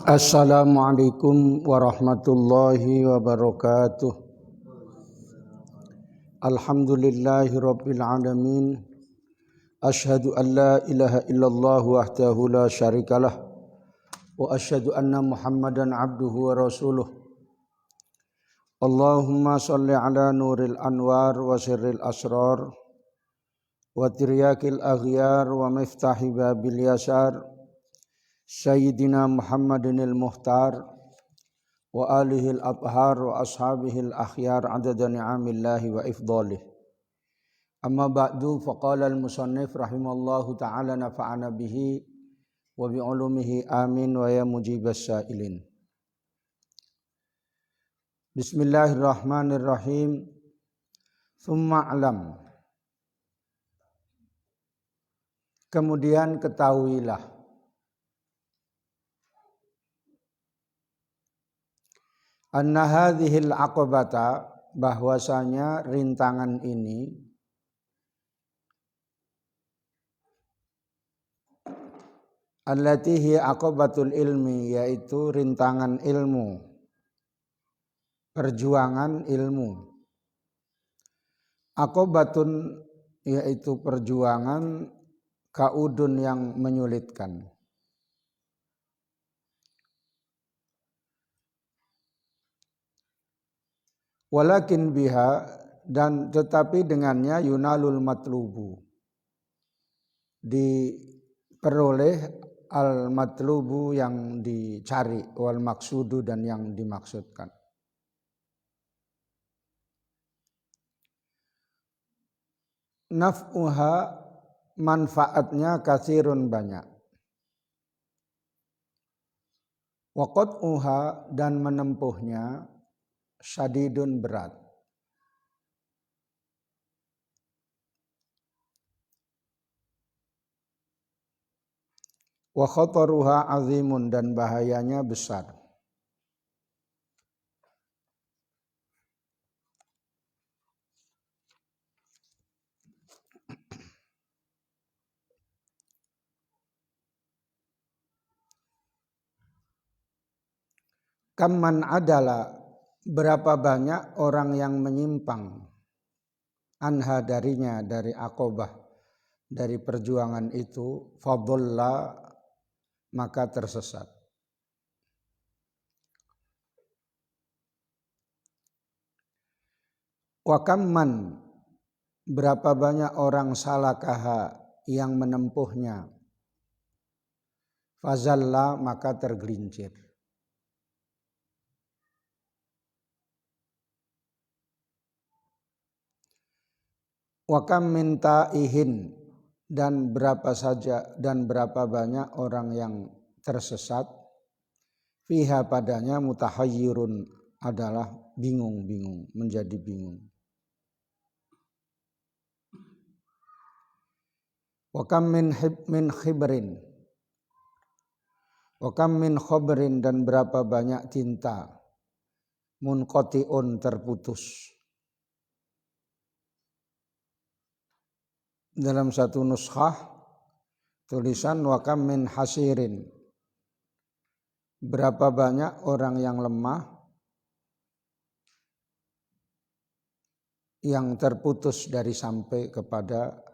Assalamualaikum warahmatullahi wabarakatuh. Alhamdulillahirabbil alamin. Asyhadu an la ilaha illallah wahdahu la syarikalah wa asyhadu anna Muhammadan abduhu wa rasuluh. Allahumma shalli ala nuril anwar wa sirril asrar wa tiryakil aghyar wa miftahi babil yasar Sayyidina Muhammadinil Muhtar wa alihil abhar wa ashabihil akhyar adada ni'amillahi wa ifdalih. Amma ba'du faqala al-musannif rahimallahu ta'ala nafa'ana bihi wa bi'ulumihi amin wa ya mujibas sa'ilin. Bismillahirrahmanirrahim. Thumma alam. Kemudian ketahuilah anna hadhil aqabata, bahwasanya rintangan ini allati hi aqabatul ilmi, yaitu rintangan ilmu, perjuangan ilmu. Aqabatun, yaitu perjuangan, kaudun yang menyulitkan. Walakin biha, dan tetapi dengannya yunalul matlubu, diperoleh al matlubu yang dicari, wal maksudu dan yang dimaksudkan. Naf'uha, manfaatnya katsirun, banyak. Wa qat'uha, dan menempuhnya syadidun, berat. Wa khataruha azimun, dan bahayanya besar. Kamman adalah, berapa banyak orang yang menyimpang, anha, darinya, dari aqobah, dari perjuangan itu, fadalla, maka tersesat. Wa kamman, berapa banyak orang salakaha, yang menempuhnya, fazalla, maka tergelincir. Wa kam min ta'ihin, dan berapa banyak orang yang tersesat, fiha, padanya, mutahayyirun, adalah bingung, menjadi bingung. Wa kam min khibrin, wa kam min khobrin, dan berapa banyak tinta, munqati'un, terputus. Dalam satu nuskhah tulisan wa kam min hasirin, berapa banyak orang yang lemah, yang terputus dari sampai kepada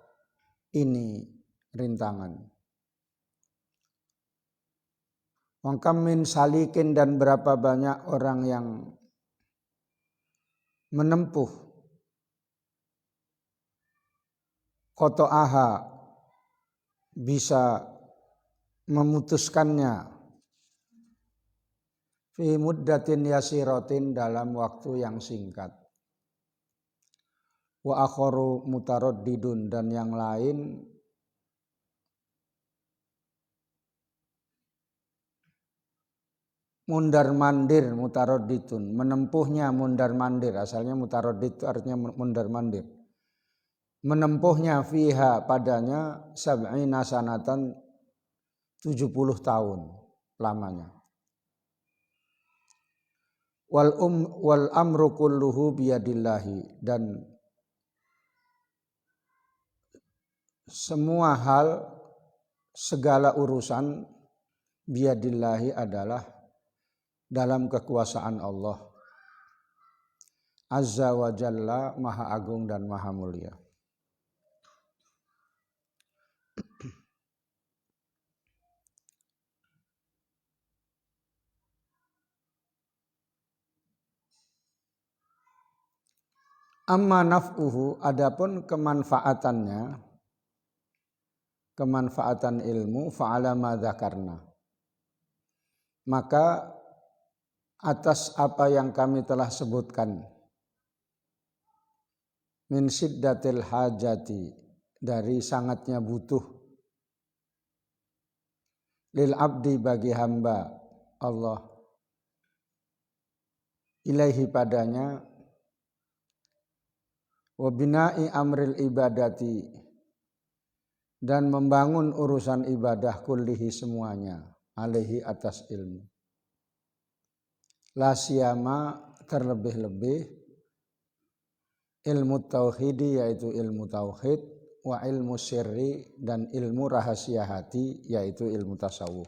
ini rintangan. Wa kam min salikin, dan berapa banyak orang yang menempuh, qata'aha, bisa memutuskannya, fi muddatin yasiratin, dalam waktu yang singkat. Wa akharu mutaraddidun, dan yang lain mundar-mandir, mutaraddidun, menempuhnya mundar-mandir, asalnya mutaraddid itu artinya mundar-mandir. Menempuhnya fiha, padanya, sab'ina sanatan, 70 tahun lamanya. Wal amru kulluhu biyadillahi, dan semua hal, segala urusan biadillahi adalah dalam kekuasaan Allah Azza wa Jalla, Maha Agung dan Maha Mulia. Amma naf'uhu, adapun kemanfaatannya, kemanfaatan ilmu, fa'ala ma dzakarna, maka atas apa yang kami telah sebutkan, min syiddatil hajati, dari sangatnya butuh, lil abdi, bagi hamba Allah, ilaihi, padanya, wa bina'i amril ibadati, dan membangun urusan ibadah, kullihi, semuanya, alaihi, atas ilmu, la siyama, terlebih-lebih, ilmu tauhidi, yaitu ilmu tauhid, wa ilmu sirri, dan ilmu rahasia hati, yaitu ilmu tasawuf.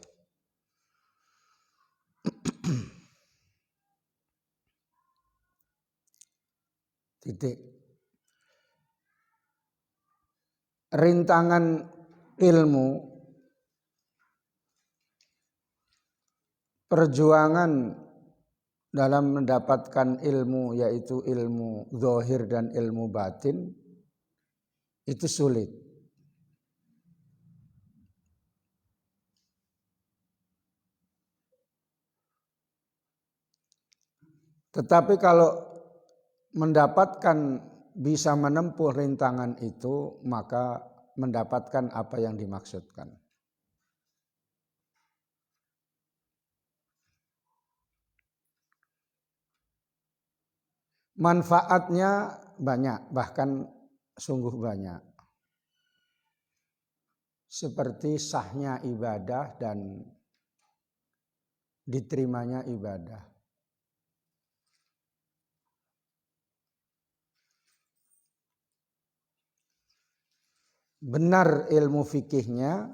Titik. Rintangan ilmu, perjuangan dalam mendapatkan ilmu, yaitu ilmu zahir dan ilmu batin, itu sulit. Tetapi kalau mendapatkan, bisa menempuh rintangan itu, maka mendapatkan apa yang dimaksudkan. Manfaatnya banyak, bahkan sungguh banyak. Seperti sahnya ibadah dan diterimanya ibadah. Benar ilmu fikihnya,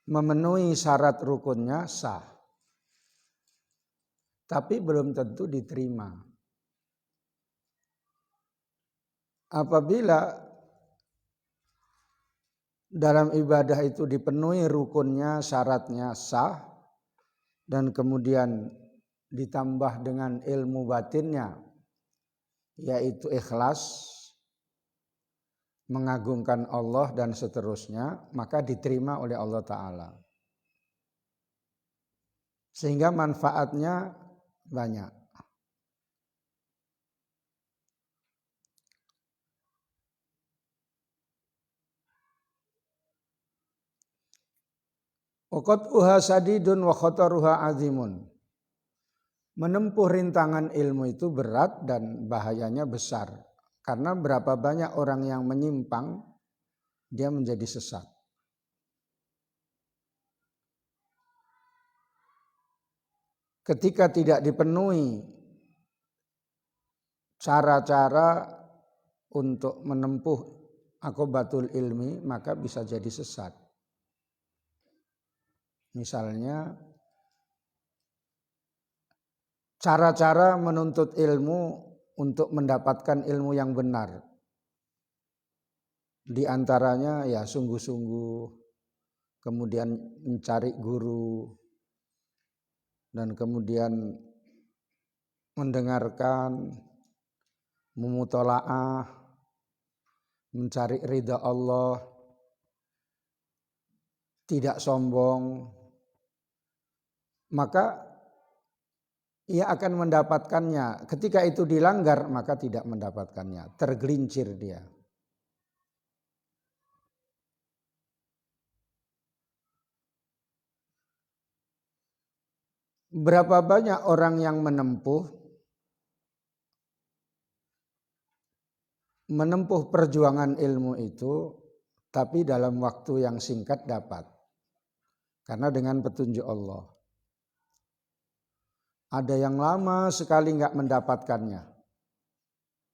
memenuhi syarat rukunnya, sah. Tapi belum tentu diterima. Apabila dalam ibadah itu dipenuhi rukunnya, syaratnya sah, dan kemudian ditambah dengan ilmu batinnya, yaitu ikhlas, mengagungkan Allah dan seterusnya, maka diterima oleh Allah Ta'ala. Sehingga manfaatnya banyak. Waqat'uha sadidun wa khataruha azimun. Menempuh rintangan ilmu itu berat dan bahayanya besar. Karena berapa banyak orang yang menyimpang, dia menjadi sesat. Ketika tidak dipenuhi cara-cara untuk menempuh aqobatul ilmi, maka bisa jadi sesat. Misalnya, cara-cara menuntut ilmu untuk mendapatkan ilmu yang benar. Di antaranya ya sungguh-sungguh, kemudian mencari guru, dan kemudian mendengarkan, memutolaah, mencari ridha Allah, tidak sombong, maka ia akan mendapatkannya. Ketika itu dilanggar, maka tidak mendapatkannya, tergelincir dia. Berapa banyak orang yang menempuh perjuangan ilmu itu, tapi dalam waktu yang singkat dapat. Karena dengan petunjuk Allah. Ada yang lama sekali enggak mendapatkannya.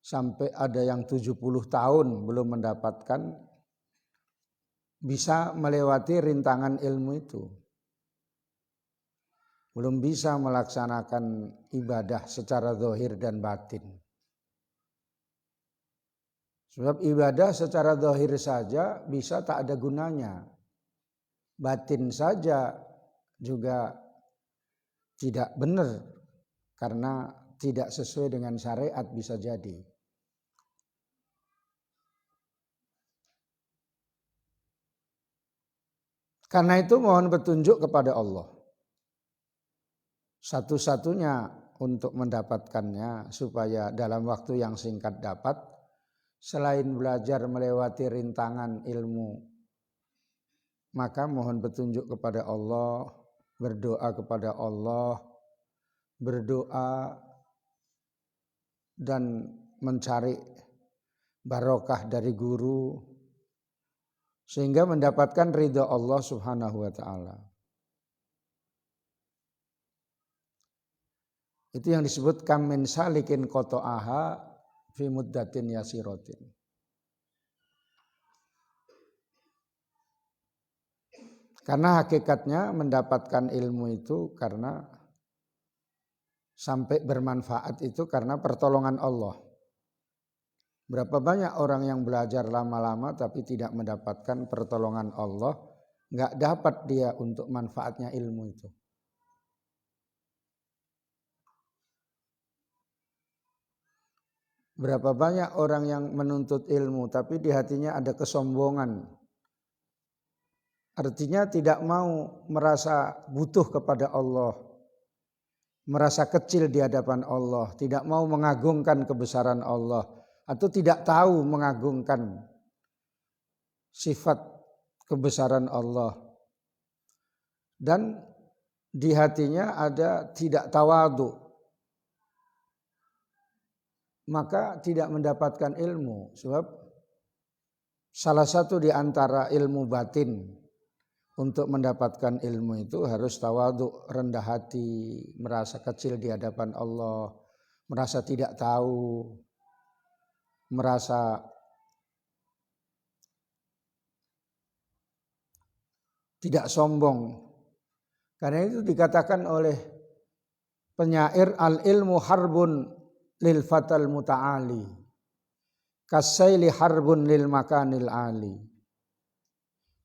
Sampai ada yang 70 tahun belum mendapatkan bisa melewati rintangan ilmu itu. Belum bisa melaksanakan ibadah secara zahir dan batin. Sebab ibadah secara zahir saja bisa tak ada gunanya. Batin saja juga tidak benar karena tidak sesuai dengan syariat bisa jadi. Karena itu mohon petunjuk kepada Allah. Satu-satunya untuk mendapatkannya supaya dalam waktu yang singkat dapat, selain belajar melewati rintangan ilmu, maka mohon petunjuk kepada Allah, berdoa kepada Allah, berdoa dan mencari barokah dari guru sehingga mendapatkan ridha Allah Subhanahu wa taala. Itu yang disebut kam min salikin qata'aha fi muddatin yasiratin. Karena hakikatnya mendapatkan ilmu itu karena sampai bermanfaat itu karena pertolongan Allah. Berapa banyak orang yang belajar lama-lama tapi tidak mendapatkan pertolongan Allah, nggak dapat dia untuk manfaatnya ilmu itu. Berapa banyak orang yang menuntut ilmu tapi di hatinya ada kesombongan. Artinya tidak mau merasa butuh kepada Allah, merasa kecil di hadapan Allah, tidak mau mengagungkan kebesaran Allah, atau tidak tahu mengagungkan sifat kebesaran Allah. Dan di hatinya ada tidak tawadhu, maka tidak mendapatkan ilmu. Sebab salah satu di antara ilmu batin untuk mendapatkan ilmu itu harus tawadhu, rendah hati, merasa kecil di hadapan Allah, merasa tidak tahu, merasa tidak sombong. Karena itu dikatakan oleh penyair, al-ilmu harbun lil fatal muta'ali, kasaili harbun lil makanil ali.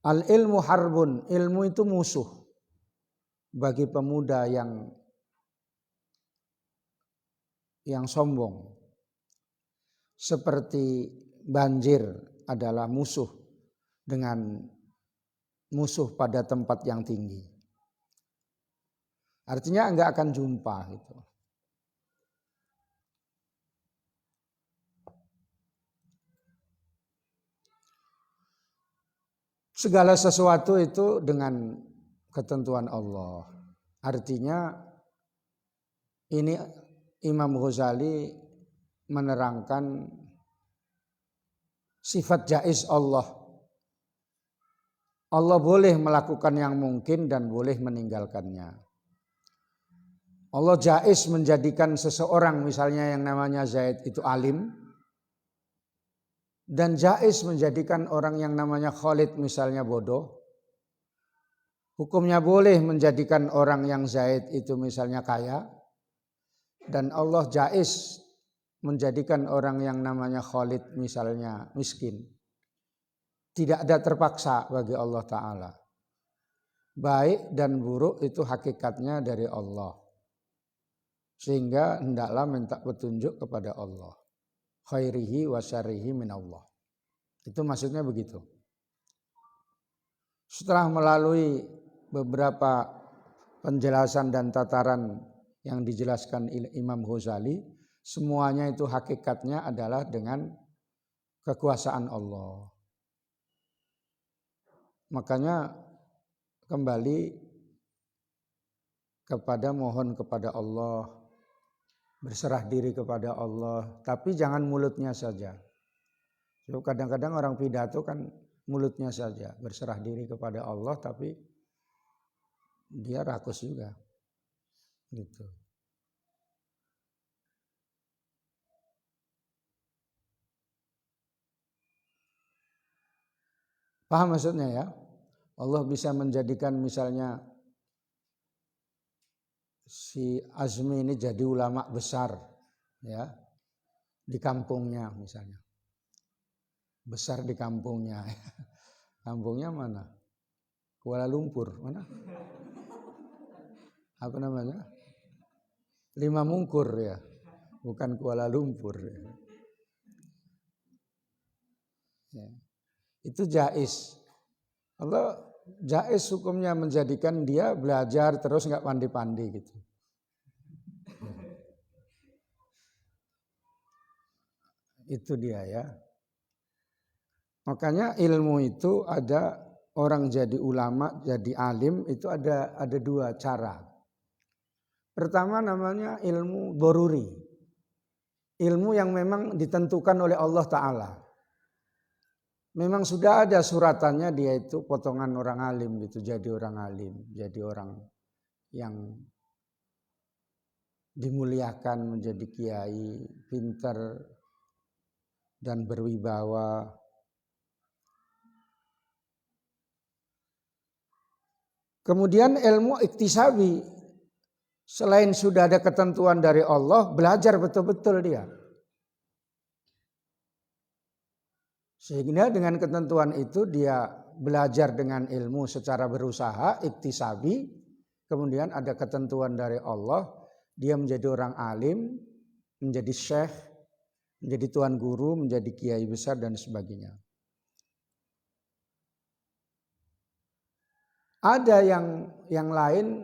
Al-ilmu harbun, ilmu itu musuh bagi pemuda yang sombong. Seperti banjir adalah musuh dengan musuh pada tempat yang tinggi. Artinya enggak akan jumpa gitu. Segala sesuatu itu dengan ketentuan Allah. Artinya ini Imam Ghazali menerangkan sifat jaiz Allah. Allah boleh melakukan yang mungkin dan boleh meninggalkannya. Allah jaiz menjadikan seseorang misalnya yang namanya Zaid itu alim, dan jaiz menjadikan orang yang namanya Khalid misalnya bodoh. Hukumnya boleh menjadikan orang yang Zaid itu misalnya kaya, dan Allah jaiz menjadikan orang yang namanya Khalid misalnya miskin. Tidak ada terpaksa bagi Allah Ta'ala. Baik dan buruk itu hakikatnya dari Allah. Sehingga hendaklah minta petunjuk kepada Allah. Khairihi wa syarrihi min Allah. Itu maksudnya begitu. Setelah melalui beberapa penjelasan dan tataran yang dijelaskan Imam Ghazali, semuanya itu hakikatnya adalah dengan kekuasaan Allah. Makanya kembali kepada mohon kepada Allah, berserah diri kepada Allah, tapi jangan mulutnya saja. Kadang-kadang orang pidato kan mulutnya saja, berserah diri kepada Allah, tapi dia rakus juga. Gitu. Paham maksudnya ya? Allah bisa menjadikan misalnya si Azmi ini jadi ulama besar ya di kampungnya misalnya. Besar di kampungnya. Kampungnya mana? Kuala Lumpur, mana? Apa namanya? Lima Mungkur ya. Bukan Kuala Lumpur ya. Ya. Itu jais. Allah jais hukumnya menjadikan dia belajar terus nggak pandai-pandai gitu. Itu dia ya. Makanya ilmu itu ada orang jadi ulama, jadi alim itu ada dua cara. Pertama namanya ilmu doruri. Ilmu yang memang ditentukan oleh Allah Ta'ala. Memang sudah ada suratannya dia itu potongan orang alim gitu. Jadi orang alim, jadi orang yang dimuliakan menjadi kiai, pintar dan berwibawa. Kemudian ilmu iktisabi, selain sudah ada ketentuan dari Allah, belajar betul-betul dia. Sehingga dengan ketentuan itu dia belajar dengan ilmu secara berusaha, iktisabi, kemudian ada ketentuan dari Allah, dia menjadi orang alim, menjadi syekh, menjadi tuan guru, menjadi kiai besar dan sebagainya. Ada yang lain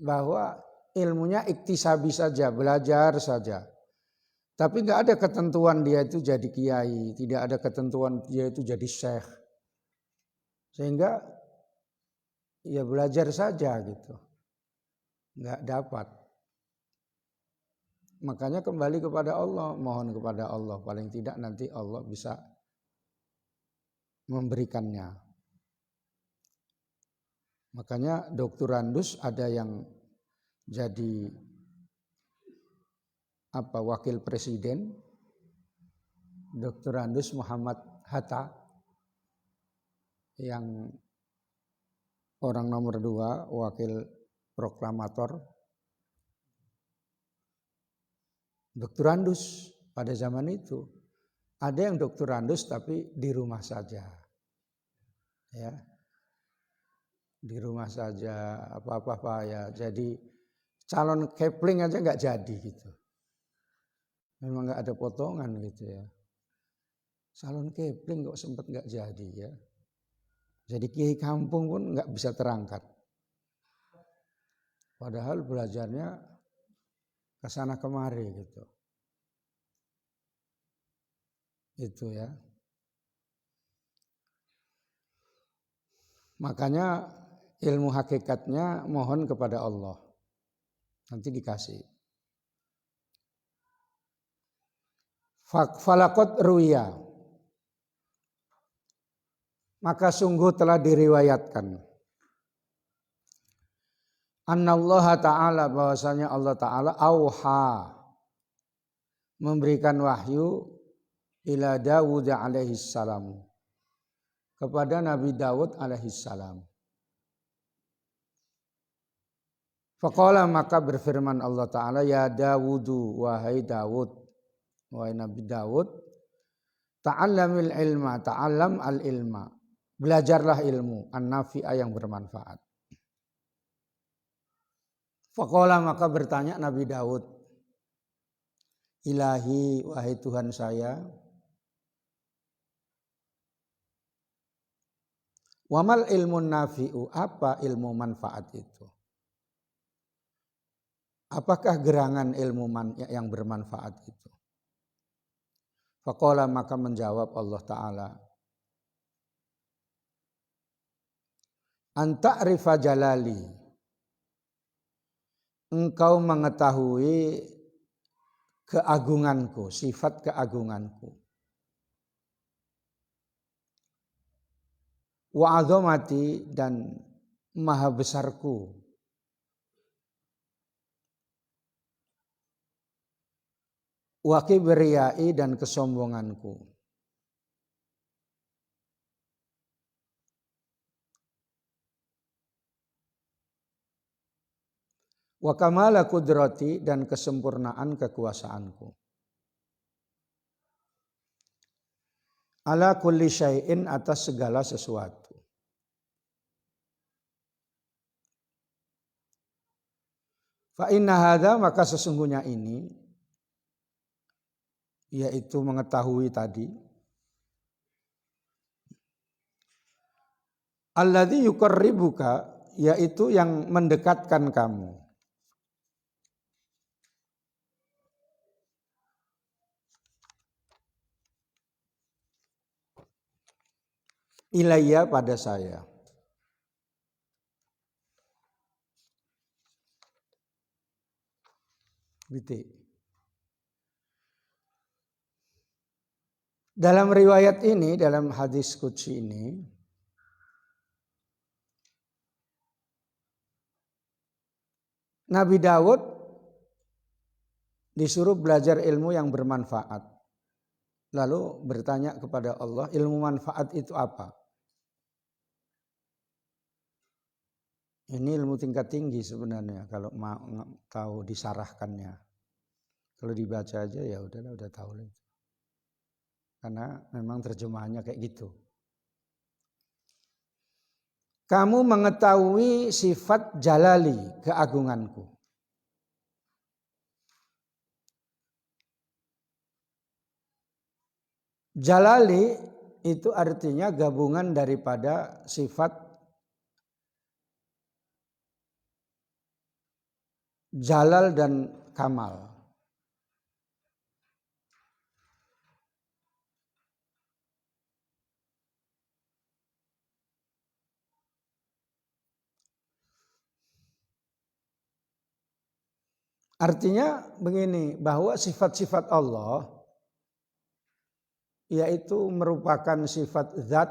bahwa ilmunya iktisabi saja, belajar saja. Tapi nggak ada ketentuan dia itu jadi kiai, tidak ada ketentuan dia itu jadi syekh. Sehingga ya belajar saja gitu. Nggak dapat. Makanya kembali kepada Allah, mohon kepada Allah. Paling tidak nanti Allah bisa memberikannya. Makanya doktorandus ada yang jadi wakil presiden, doktorandus Muhammad Hatta yang orang nomor 2, wakil proklamator, doktorandus pada zaman itu. Ada yang doktorandus tapi di rumah saja, ya. Di rumah saja apa-apa ya. Jadi calon Kepling aja nggak jadi gitu. Memang nggak ada potongan gitu ya. Calon Kepling kok sempat nggak jadi ya. Jadi kiai kampung pun nggak bisa terangkat. Padahal belajarnya ke sana kemari gitu. Itu ya. Makanya ilmu hakikatnya mohon kepada Allah. Nanti dikasih. Falakot ruya. Maka sungguh telah diriwayatkan. Annallaha ta'ala, bahwasanya Allah Ta'ala auha, memberikan wahyu ila Dawud alaihi salam, kepada Nabi Daud alaihi salam. Faqala, maka berfirman Allah Ta'ala, ya Dawudu, wahai Daud, wahai Nabi Daud, ta'allamil ilma, ta'allam al ilma, belajarlah ilmu, an-nafi'ah yang bermanfaat. Faqala, maka bertanya Nabi Daud, Ilahi, wahai Tuhan saya, wamal ilmu nafi'u, apa ilmu manfaat itu? Apakah gerangan ilmu yang bermanfaat itu? Faqala, maka menjawab Allah Ta'ala, anta'rifa jalali, engkau mengetahui keagunganku, sifat keagunganku. Wa azamati, dan maha besarku. Wa kibriyai, dan kesombonganku. wa kamala qudrati, dan kesempurnaan kekuasaanku. Ala kulli syai'in, atas segala sesuatu. Fa inna hadza, maka sesungguhnya ini, yaitu mengetahui tadi, alladzi yuqarribuka, yaitu yang mendekatkan kamu. Ilayya, pada saya. Titik. Dalam riwayat ini, dalam hadis qudsi ini, Nabi Daud disuruh belajar ilmu yang bermanfaat. Lalu bertanya kepada Allah, ilmu manfaat itu apa? Ini ilmu tingkat tinggi sebenarnya kalau mau tahu disarahkannya. Kalau dibaca aja ya udahlah, udah tahu lah. Karena memang terjemahannya kayak gitu. Kamu mengetahui sifat jalali, keagunganku. Jalali itu artinya gabungan daripada sifat jalal dan kamal. Artinya begini, bahwa sifat-sifat Allah yaitu merupakan sifat zat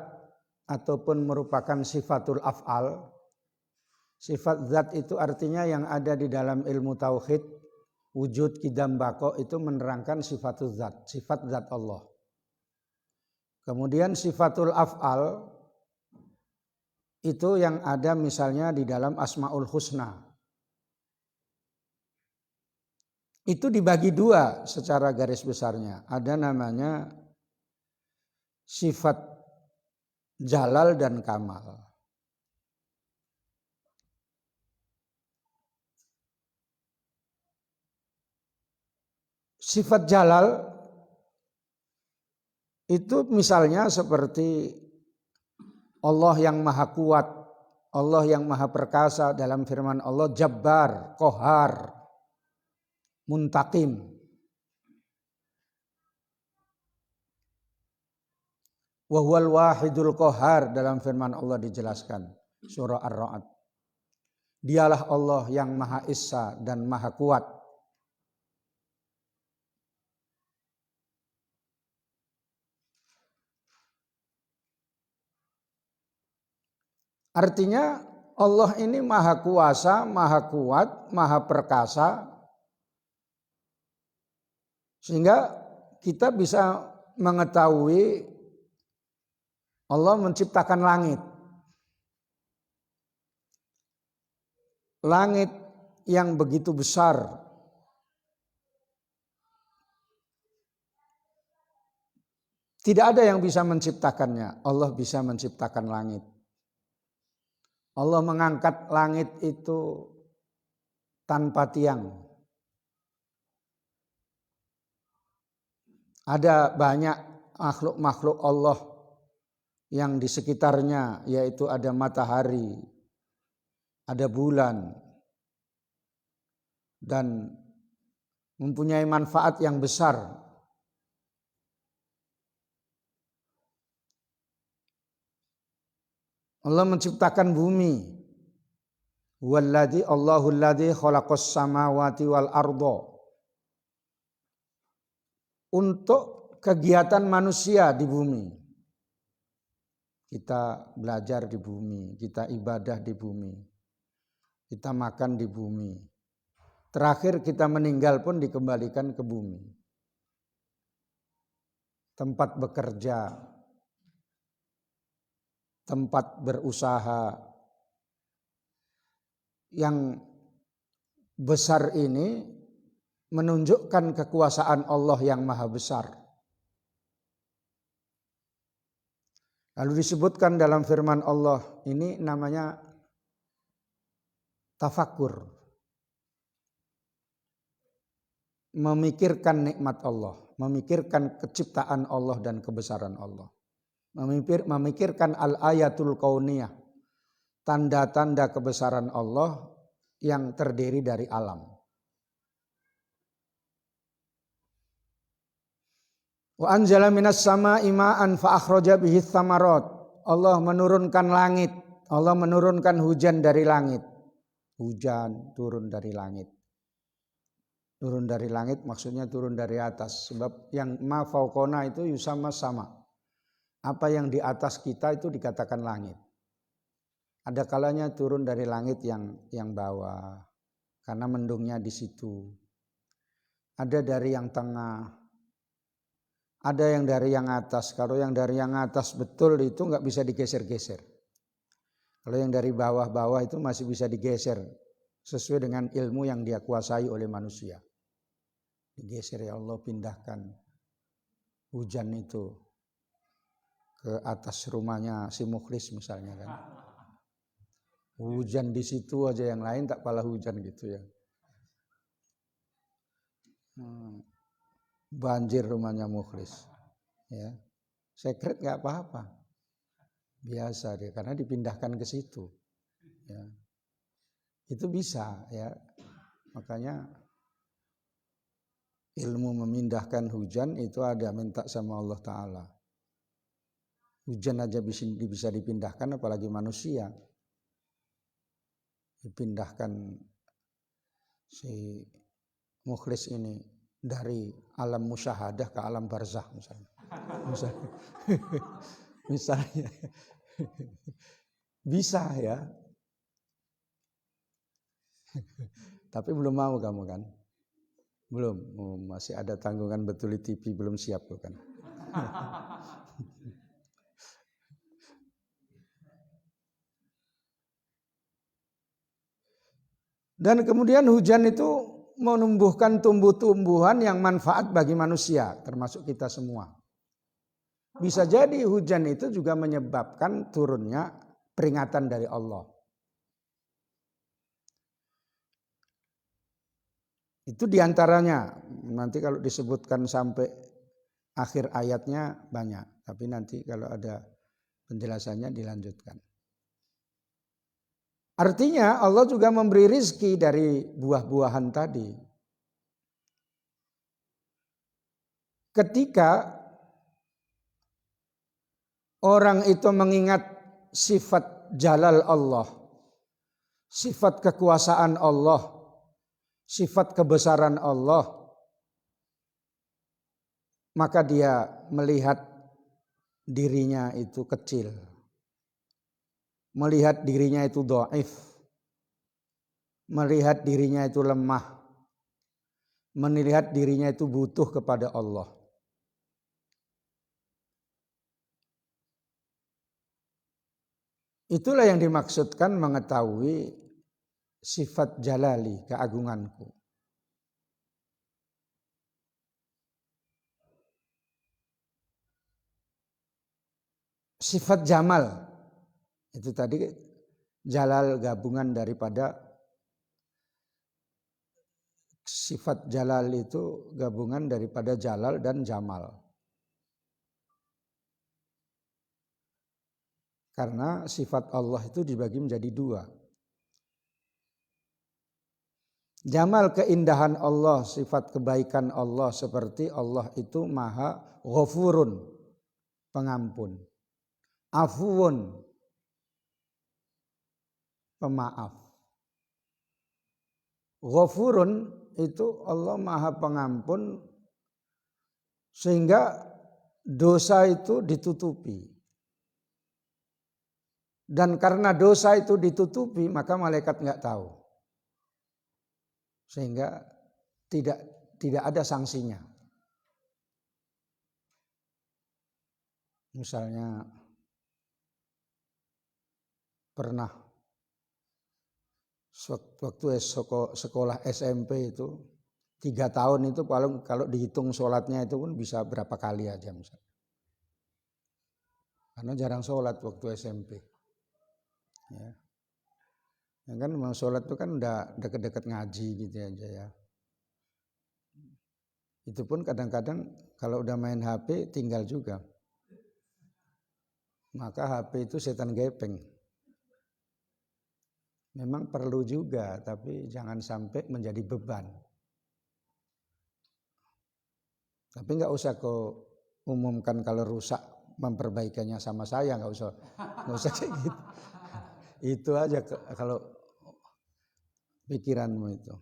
ataupun merupakan sifatul af'al. Sifat zat itu artinya yang ada di dalam ilmu tauhid, wujud, qidam, baqo, itu menerangkan sifatul zat, sifat zat Allah. Kemudian sifatul af'al itu yang ada misalnya di dalam Asmaul Husna. Itu dibagi dua secara garis besarnya. Ada namanya sifat jalal dan kamal. Sifat jalal itu misalnya seperti Allah yang maha kuat, Allah yang maha perkasa, dalam firman Allah Jabbar, Qahar, Muntaqim. Wa huwal wahidul qahar, dalam firman Allah dijelaskan surah Ar-Ra'd. Dialah Allah yang maha esa dan maha kuat. Artinya Allah ini maha kuasa, maha kuat, maha perkasa, sehingga kita bisa mengetahui Allah menciptakan langit. Langit yang begitu besar. Tidak ada yang bisa menciptakannya. Allah bisa menciptakan langit. Allah mengangkat langit itu tanpa tiang. Ada banyak makhluk-makhluk Allah yang di sekitarnya, yaitu ada matahari, ada bulan, dan mempunyai manfaat yang besar. Allah menciptakan bumi. Allahul ladzi khalaqas samawati wal arda. Untuk kegiatan manusia di bumi. Kita belajar di bumi, kita ibadah di bumi, kita makan di bumi. Terakhir kita meninggal pun dikembalikan ke bumi. Tempat bekerja, tempat berusaha, yang besar ini menunjukkan kekuasaan Allah yang maha besar. Lalu disebutkan dalam firman Allah, ini namanya tafakur. Memikirkan nikmat Allah, memikirkan keciptaan Allah dan kebesaran Allah. Memikirkan al-ayatul kauniyah, tanda-tanda kebesaran Allah yang terdiri dari alam. Wa anzala minas sama'i ma'an fa akhraja bihi tsamarat. Allah menurunkan langit, Allah menurunkan hujan dari langit. Hujan turun dari langit. Turun dari langit maksudnya turun dari atas. Sebab yang ma fauqona itu yusamma sama. Apa yang di atas kita itu dikatakan langit. Ada kalanya turun dari langit yang bawah karena mendungnya di situ. Ada dari yang tengah. Ada yang dari yang atas. Kalau yang dari yang atas betul itu nggak bisa digeser-geser. Kalau yang dari bawah-bawah itu masih bisa digeser sesuai dengan ilmu yang dia kuasai oleh manusia. Digeser ya Allah, pindahkan hujan itu ke atas rumahnya si Mukhlis misalnya kan. Hujan di situ aja, yang lain tak pala hujan gitu ya. Banjir rumahnya Mukhlis. Ya. Sekret nggak apa-apa. Biasa dia karena dipindahkan ke situ. Ya. Itu bisa ya. Makanya ilmu memindahkan hujan itu ada minta sama Allah Ta'ala. Hujan aja bisa dipindahkan apalagi manusia. Dipindahkan si Mukhlis ini dari alam musyahadah ke alam barzakh misalnya. Misalnya. Bisa ya. Tapi belum mau kamu kan? Belum, masih ada tanggungan betul di TV, belum siap kan? Dan kemudian hujan itu menumbuhkan tumbuh-tumbuhan yang manfaat bagi manusia, termasuk kita semua. Bisa jadi hujan itu juga menyebabkan turunnya peringatan dari Allah. Itu diantaranya, nanti kalau disebutkan sampai akhir ayatnya banyak. Tapi nanti kalau ada penjelasannya dilanjutkan. Artinya Allah juga memberi rizki dari buah-buahan tadi. Ketika orang itu mengingat sifat jalal Allah, sifat kekuasaan Allah, sifat kebesaran Allah, maka dia melihat dirinya itu kecil. Melihat dirinya itu dhaif. Melihat dirinya itu lemah. Melihat dirinya itu butuh kepada Allah. Itulah yang dimaksudkan mengetahui sifat jalali, keagunganku. Sifat jamal, itu tadi jalal gabungan daripada sifat jalal itu gabungan daripada jalal dan jamal. Karena sifat Allah itu dibagi menjadi dua. Jamal keindahan Allah, sifat kebaikan Allah seperti Allah itu maha ghafurun, pengampun. Afuun, pemaaf. Ghafurun itu Allah maha pengampun sehingga dosa itu ditutupi. Dan karena dosa itu ditutupi maka malaikat nggak tahu. Sehingga tidak ada sanksinya. Misalnya pernah Waktu sekolah SMP itu 3 tahun itu paling kalau dihitung sholatnya itu pun bisa berapa kali aja misalnya. Karena jarang sholat waktu SMP. Ya. Ya kan memang sholat itu kan udah deket-deket ngaji gitu aja ya. Itu pun kadang-kadang kalau udah main HP tinggal juga. Maka HP itu setan gepeng. Memang perlu juga, tapi jangan sampai menjadi beban. Tapi nggak usah kau umumkan kalau rusak memperbaikannya sama saya, nggak usah kayak gitu. Itu aja kalau pikiranmu itu.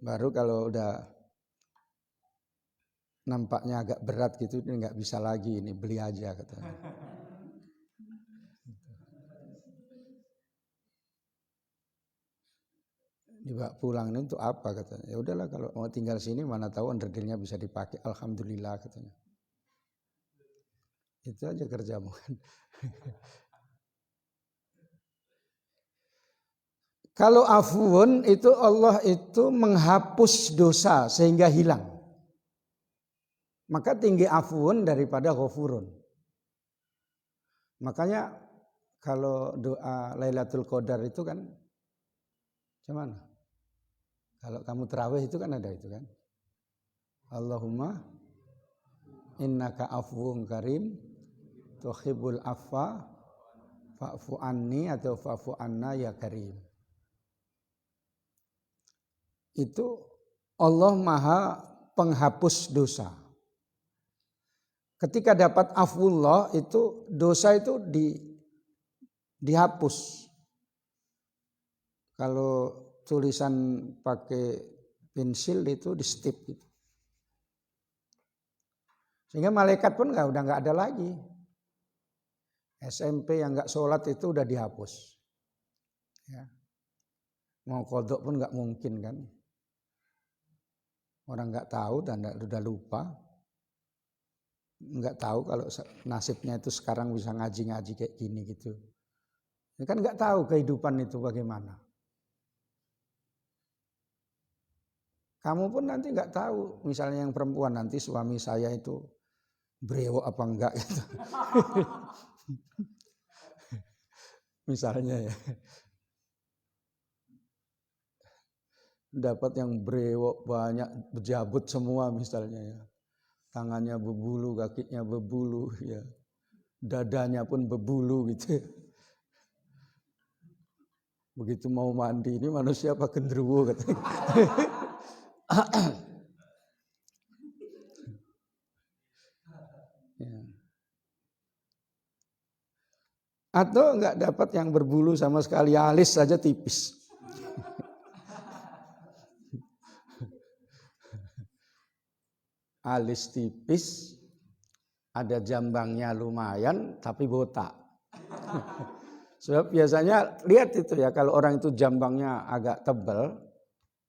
Baru kalau udah nampaknya agak berat gitu, ini nggak bisa lagi, ini beli aja katanya. Dibawa pulang ini untuk apa katanya. Ya udahlah kalau mau tinggal sini mana tahu underdealnya bisa dipakai. Alhamdulillah katanya. Itu aja kerjamu kan. Kalau afuun itu Allah itu menghapus dosa sehingga hilang. Maka tinggi afuun daripada ghafurun. Makanya kalau doa Lailatul Qadar itu kan gimana? Kalau kamu terawih itu kan ada itu kan. Allahumma innaka afuwun karim tuhibbul afwa fa'fu anni atau fa'fu anna ya karim. Itu Allah Maha penghapus dosa. Ketika dapat afullah itu dosa itu dihapus. Kalau tulisan pakai pensil itu di stip gitu. Sehingga malaikat pun udah nggak ada lagi. SMP yang nggak sholat itu udah dihapus. Ya. Mau kodok pun nggak mungkin kan. Orang nggak tahu dan udah lupa. Nggak tahu kalau nasibnya itu sekarang bisa ngaji-ngaji kayak gini gitu. Ya kan nggak tahu kehidupan itu bagaimana. Kamu pun nanti nggak tahu, misalnya yang perempuan nanti suami saya itu brewok apa enggak gitu. Misalnya ya. Dapat yang brewok banyak berjabut semua misalnya ya. Tangannya berbulu, kakinya berbulu ya. Dadanya pun berbulu gitu. Begitu mau mandi ini manusia apa genderuwo katanya. Ya. Atau enggak dapat yang berbulu sama sekali, alis saja tipis. Alis tipis, ada jambangnya lumayan tapi botak. Sebab biasanya lihat itu ya kalau orang itu jambangnya agak tebal,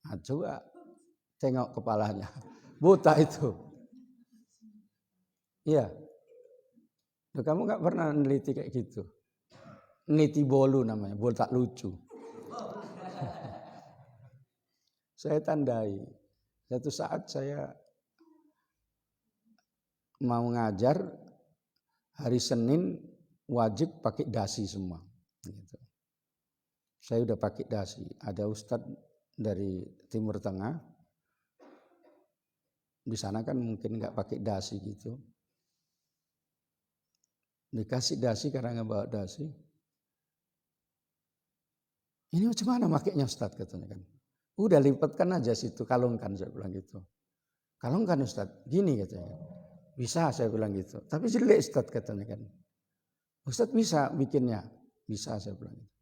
nah coba tengok kepalanya, botak itu. Iya, kamu nggak pernah neliti kayak gitu. Niti bolu namanya, botak lucu. Saya tandai, satu saat saya mau ngajar hari Senin wajib pakai dasi semua. Gitu. Saya udah pakai dasi. Ada ustadz dari Timur Tengah. Di sana kan mungkin nggak pakai dasi gitu. Dikasih dasi karena nggak bawa dasi. Ini macam mana makainya ustadz katanya kan. Udah lipatkan aja situ, kalungkan saya bilang gitu. Kalungkan ustadz, gini katanya. Bisa saya bilang gitu. Tapi jelek ustadz katanya kan. Ustadz bisa bikinnya. Bisa saya bilang gitu.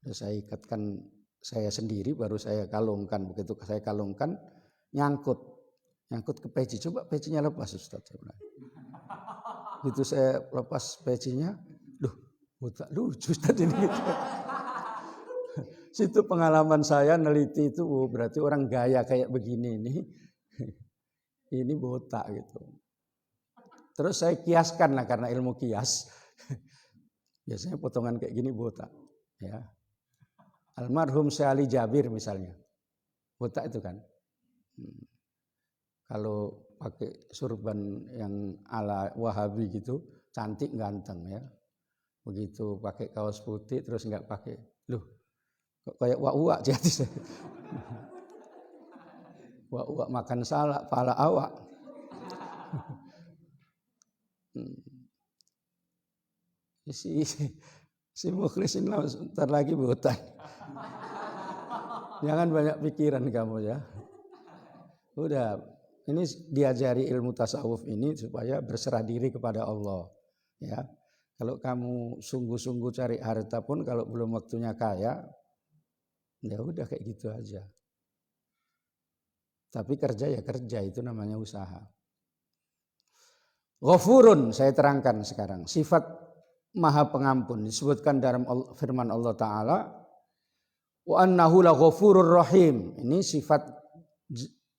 Terus saya ikatkan saya sendiri baru saya kalungkan. Begitu saya kalungkan nyangkut ke peci. Coba pecinya lepas Ustaz. Saya bilang. Gitu saya lepas pecinya. Duh botak lucu Ustaz ini. Situ pengalaman saya neliti itu berarti orang gaya kayak begini nih. Ini botak gitu. Terus saya kiaskan lah karena ilmu kias. Biasanya potongan kayak gini botak. Ya. Almarhum Syekh Ali Jabir misalnya. Botak itu kan. Kalau pakai surban yang ala Wahabi gitu, cantik ganteng ya. Begitu pakai kaos putih terus enggak pakai. Loh, kok kayak wak-wak jadi. Wak-wak makan salak, pala awak. Si Mukhlisin ntar lagi botak. Jangan banyak pikiran kamu ya. Udah, ini diajari ilmu tasawuf ini supaya berserah diri kepada Allah. Ya, kalau kamu sungguh-sungguh cari harta pun kalau belum waktunya kaya, ya udah kayak gitu aja. Tapi kerja ya kerja, itu namanya usaha. Ghafurun, saya terangkan sekarang. Sifat Maha Pengampun disebutkan dalam firman Allah Ta'ala. Wa annahu la ghafurur rahim. Ini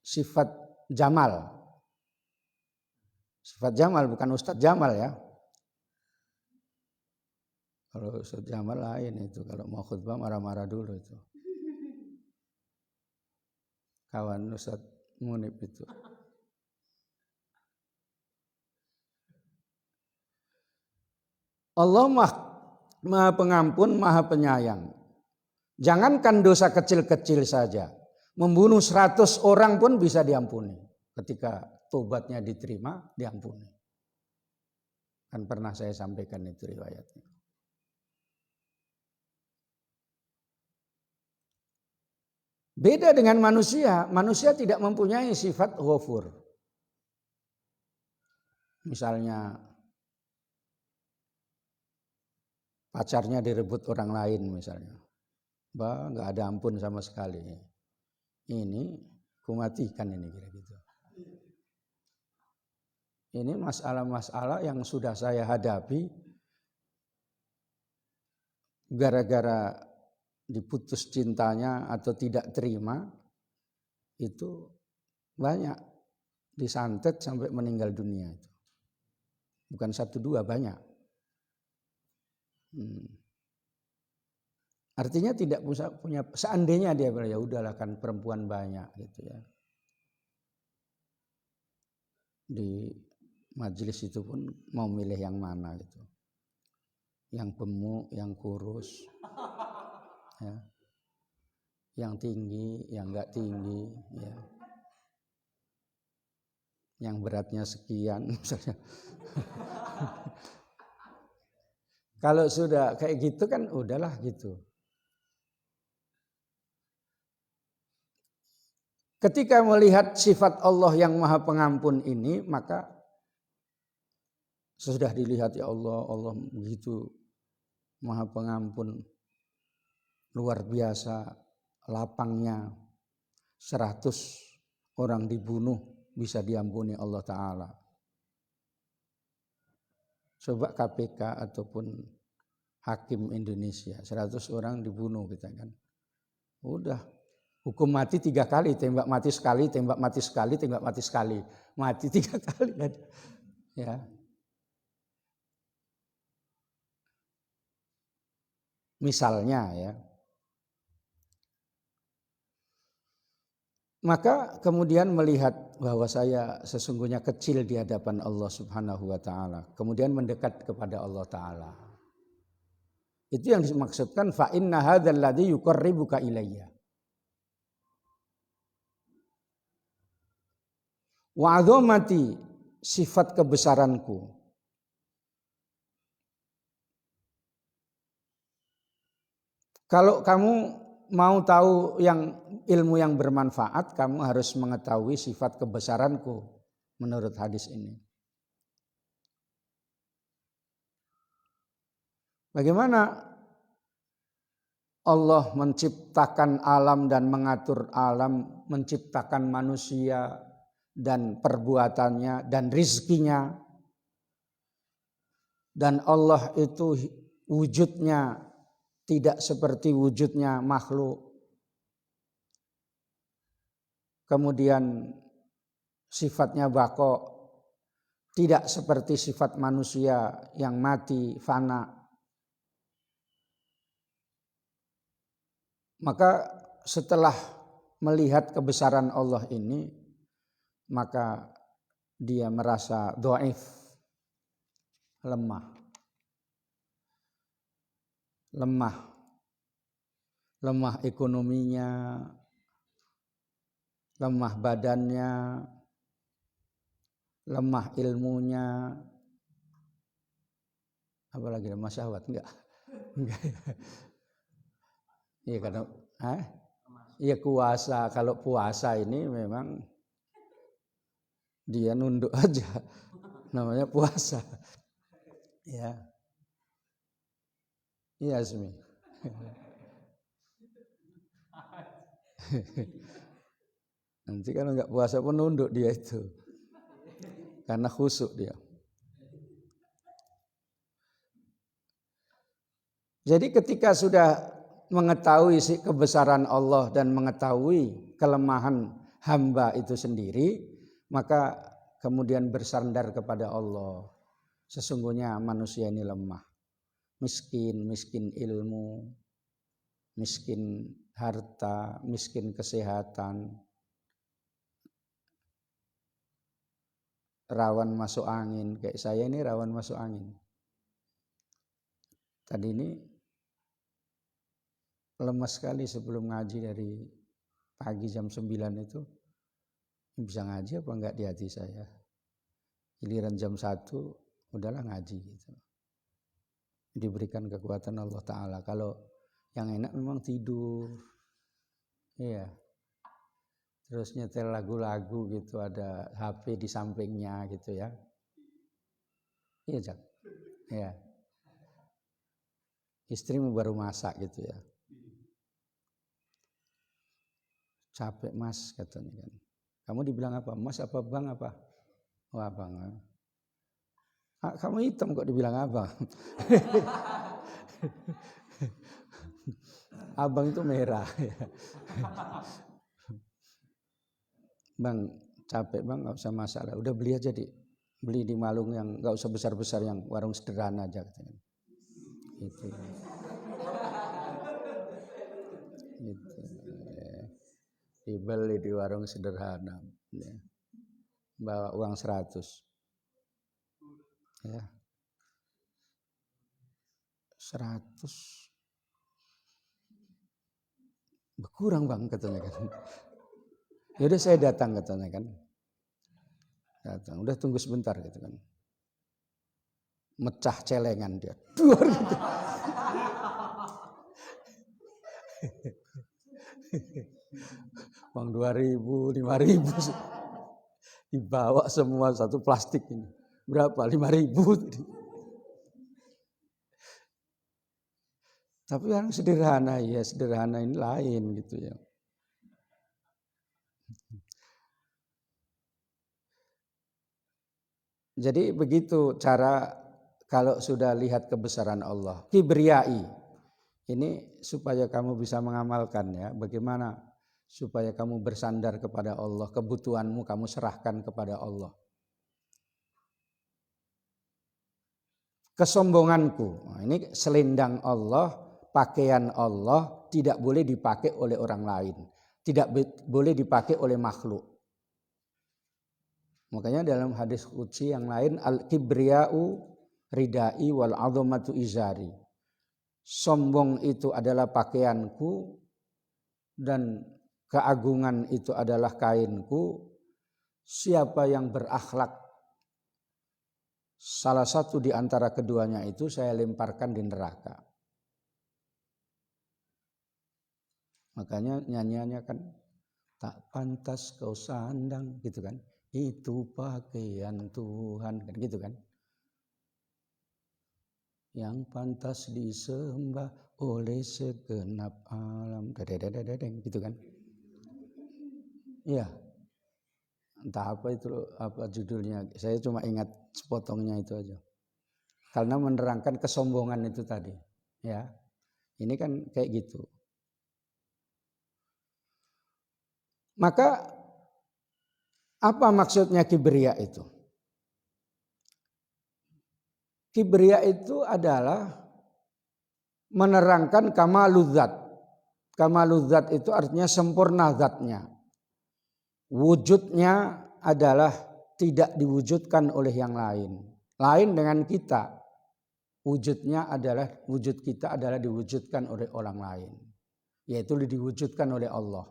sifat Jamal. Sifat Jamal bukan Ustadz Jamal ya. Kalau Ustadz Jamal lain itu. Kalau mau khutbah marah-marah dulu itu. Kawan Ustadz Munib itu. Allah Maha Pengampun, Maha Penyayang. Jangankan dosa kecil-kecil saja. Membunuh 100 orang pun bisa diampuni. Ketika tobatnya diterima, diampuni. Kan pernah saya sampaikan itu riwayatnya. Beda dengan manusia. Manusia tidak mempunyai sifat ghafur. Misalnya pacarnya direbut orang lain misalnya. Bah, nggak ada ampun sama sekali. Ini kumatikan ini kira-kira. Ini masalah-masalah yang sudah saya hadapi gara-gara diputus cintanya atau tidak terima, itu banyak disantet sampai meninggal dunia itu. Bukan 1 2, banyak. Artinya tidak punya, seandainya dia bilang ya udahlah kan perempuan banyak gitu ya. Di majelis itu pun mau milih yang mana gitu. Yang gemuk, yang kurus. Ya. Yang tinggi, yang enggak tinggi ya. Yang beratnya sekian misalnya. Kalau sudah kayak gitu kan udahlah gitu. Ketika melihat sifat Allah yang Maha Pengampun ini, maka sudah dilihat ya Allah, Allah begitu Maha Pengampun, luar biasa lapangnya, 100 orang dibunuh bisa diampuni Allah Ta'ala. Coba KPK ataupun hakim Indonesia, 100 orang dibunuh kita kan. Udah. Hukum mati 3 kali, tembak mati sekali, tembak mati sekali, tembak mati sekali. Mati 3 kali. Ya. Misalnya ya. Maka kemudian melihat bahwa saya sesungguhnya kecil di hadapan Allah Subhanahu wa Ta'ala. Kemudian mendekat kepada Allah Ta'ala. Itu yang dimaksudkan fa inna hadzal ladzi yuqarribuka ilayya. Wa 'azamati, sifat kebesaranku. Kalau kamu mau tahu ilmu yang bermanfaat, kamu harus mengetahui sifat kebesaranku menurut hadis ini. Bagaimana Allah menciptakan alam dan mengatur alam, menciptakan manusia dan perbuatannya dan rizkinya. Dan Allah itu wujudnya tidak seperti wujudnya makhluk. Kemudian sifatnya baqo, tidak seperti sifat manusia yang mati, fana. Maka setelah melihat kebesaran Allah ini, maka dia merasa dhaif, lemah. Lemah ekonominya, lemah badannya, lemah ilmunya, apalagi lemah syahwat, enggak. Iya karena iya puasa. Kalau puasa ini memang dia nunduk aja, namanya puasa. Ya, iya Asmi. Nanti kalau nggak puasa pun nunduk dia itu, karena khusyuk dia. Jadi ketika sudah mengetahui kebesaran Allah dan mengetahui kelemahan hamba itu sendiri, maka kemudian bersandar kepada Allah. Sesungguhnya manusia ini lemah, miskin ilmu, miskin harta, miskin kesehatan, rawan masuk angin. Kayak saya ini rawan masuk angin. Tadi ini lemas sekali sebelum ngaji dari pagi jam 9 itu. Bisa ngaji apa enggak di hati saya. Giliran jam 1 udahlah ngaji gitu. Diberikan kekuatan Allah Ta'ala. Kalau yang enak memang tidur. Iya. Terus nyetel lagu-lagu gitu, ada HP di sampingnya gitu ya. Iya Jak. Iya. Istrimu baru masak gitu ya. Capek mas katanya kan. Kamu dibilang apa? Mas apa bang apa? Wah bang. Kamu hitam kok dibilang abang. Abang itu merah. Bang capek bang, nggak usah masak lah. Udah beli aja beli di Malung yang nggak usah besar-besar, yang warung sederhana aja katanya. Itu. Dibeli di warung sederhana. Bawa uang 100. Ya. 100. Berkurang bang katanya kan. Yaudah saya datang katanya kan. Datang, udah tunggu sebentar gitu kan. Mecah celengan dia. Duar gitu. Uang 2.000, 5.000 dibawa semua satu plastik ini. Berapa? 5.000. Tapi yang sederhana ya, sederhana ini lain gitu ya. Jadi begitu cara kalau sudah lihat kebesaran Allah. Kibriyai. Ini supaya kamu bisa mengamalkan ya. Bagaimana supaya kamu bersandar kepada Allah. Kebutuhanmu kamu serahkan kepada Allah. Kesombonganku. Nah, ini selendang Allah, pakaian Allah tidak boleh dipakai oleh orang lain. Tidak boleh dipakai oleh makhluk. Makanya dalam hadis qudsi yang lain, al-kibriya'u ridai wal 'azamatu izari. Sombong itu adalah pakaianku dan keagungan itu adalah kainku. Siapa yang berakhlak salah satu di antara keduanya itu saya lemparkan di neraka. Makanya nyanyiannya kan tak pantas kau sandang gitu kan. Itu pakaian Tuhan kan gitu kan. Yang pantas disembah oleh segenap alam, gitu kan? Iya, entah apa itu, apa judulnya. Saya cuma ingat sepotongnya itu aja. Karena menerangkan kesombongan itu tadi, ya. Ini kan kayak gitu. Maka apa maksudnya kibriya itu? Kibriya itu adalah menerangkan kamaludzat, Kamaluzat itu artinya sempurna zatnya. Wujudnya adalah tidak diwujudkan oleh yang lain. Lain dengan kita. Wujud kita adalah diwujudkan oleh orang lain. Yaitu diwujudkan oleh Allah.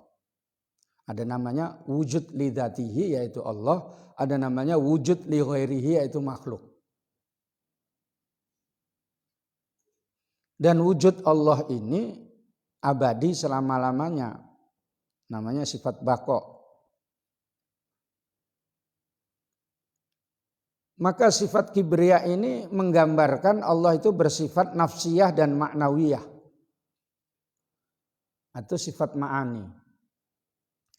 Ada namanya wujud li dzatihi yaitu Allah. Ada namanya wujud li ghairihi yaitu makhluk. Dan wujud Allah ini abadi selama-lamanya. Namanya sifat baqo. Maka sifat kibriya ini menggambarkan Allah itu bersifat nafsiyah dan maknawiyah. Atau sifat ma'ani.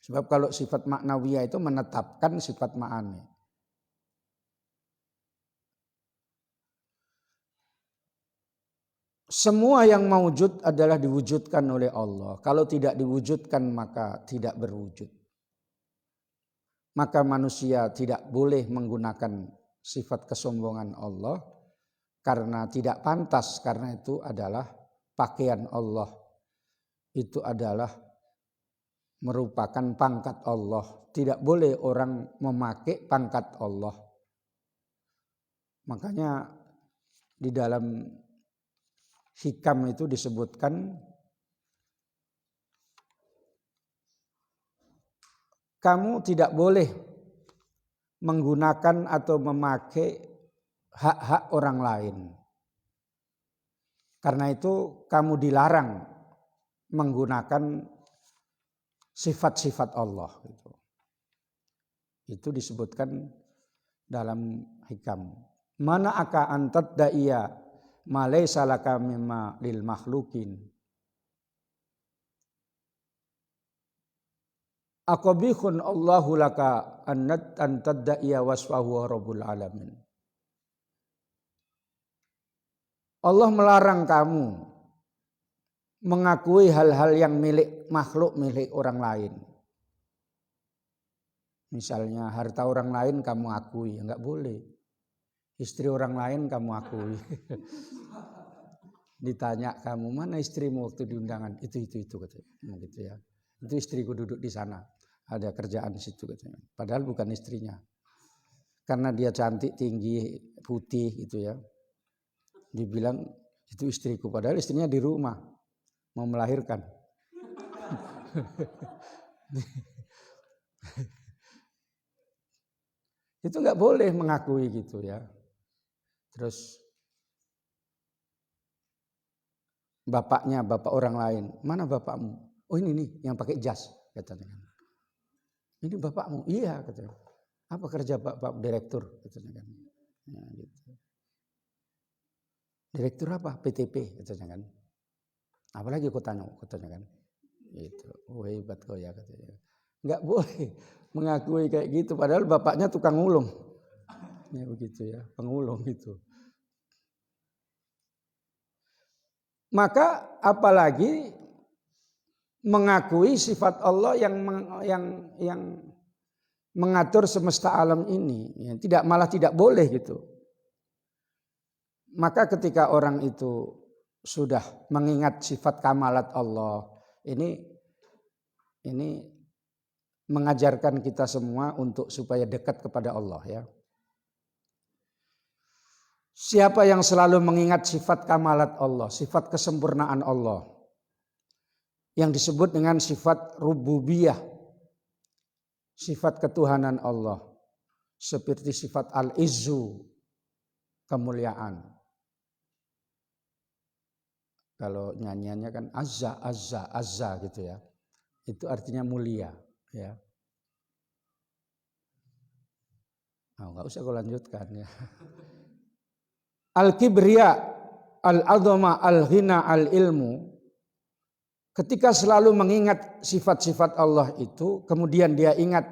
Sebab kalau sifat maknawiyah itu menetapkan sifat ma'ani. Semua yang mawujud adalah diwujudkan oleh Allah. Kalau tidak diwujudkan maka tidak berwujud. Maka manusia tidak boleh menggunakan sifat kesombongan Allah karena tidak pantas, karena itu adalah pakaian Allah. Itu adalah merupakan pangkat Allah. Tidak boleh orang memakai pangkat Allah. Makanya di dalam hikam itu disebutkan kamu tidak boleh menggunakan atau memakai hak-hak orang lain. Karena itu kamu dilarang menggunakan sifat-sifat Allah. Itu disebutkan dalam hikam. Mana aka antad da'iya ma laysa laka mimma lil makhlukin. Aqabihun Allahu laka antad da'iya wasfahu rabbul alamin. Allah melarang kamu mengakui hal-hal yang milik makhluk, milik orang lain. Misalnya harta orang lain kamu akui, enggak boleh. Istri orang lain kamu akui. Ditanya kamu mana istrimu waktu di undangan? Itu katanya. Nah, gitu ya. Itu istriku duduk di sana. Ada kerjaan di situ katanya. Padahal bukan istrinya. Karena dia cantik, tinggi, putih gitu ya. Dibilang itu istriku. Padahal istrinya di rumah. Mau melahirkan. Itu nggak boleh mengakui gitu ya. Terus bapaknya, bapak orang lain. Mana bapakmu? Oh ini nih yang pakai jas katanya. Ini bapakmu? Iya katanya. Apa kerja Pak direktur katanya kan. Ya, gitu. Direktur apa? PTP katanya kan. Apalagi kau tanya katanya kan. Gitu. Oh hebat kau ya katanya. Enggak boleh mengakui kayak gitu padahal bapaknya tukang ulung. Ya begitu ya, pengulung gitu. Maka apalagi mengakui sifat Allah yang mengatur semesta alam ini, ya, tidak boleh gitu. Maka ketika orang itu sudah mengingat sifat kamalat Allah, ini mengajarkan kita semua untuk supaya dekat kepada Allah ya. Siapa yang selalu mengingat sifat kamalat Allah, sifat kesempurnaan Allah, yang disebut dengan sifat rububiyah, sifat ketuhanan Allah, seperti sifat al-izzu, kemuliaan. Kalau nyanyiannya kan azza gitu ya. Itu artinya mulia ya. Nah, enggak usah kau lanjutkan ya. Al-kibriya, al-azama, al-ghina, al-ilmu. Ketika selalu mengingat sifat-sifat Allah itu, kemudian dia ingat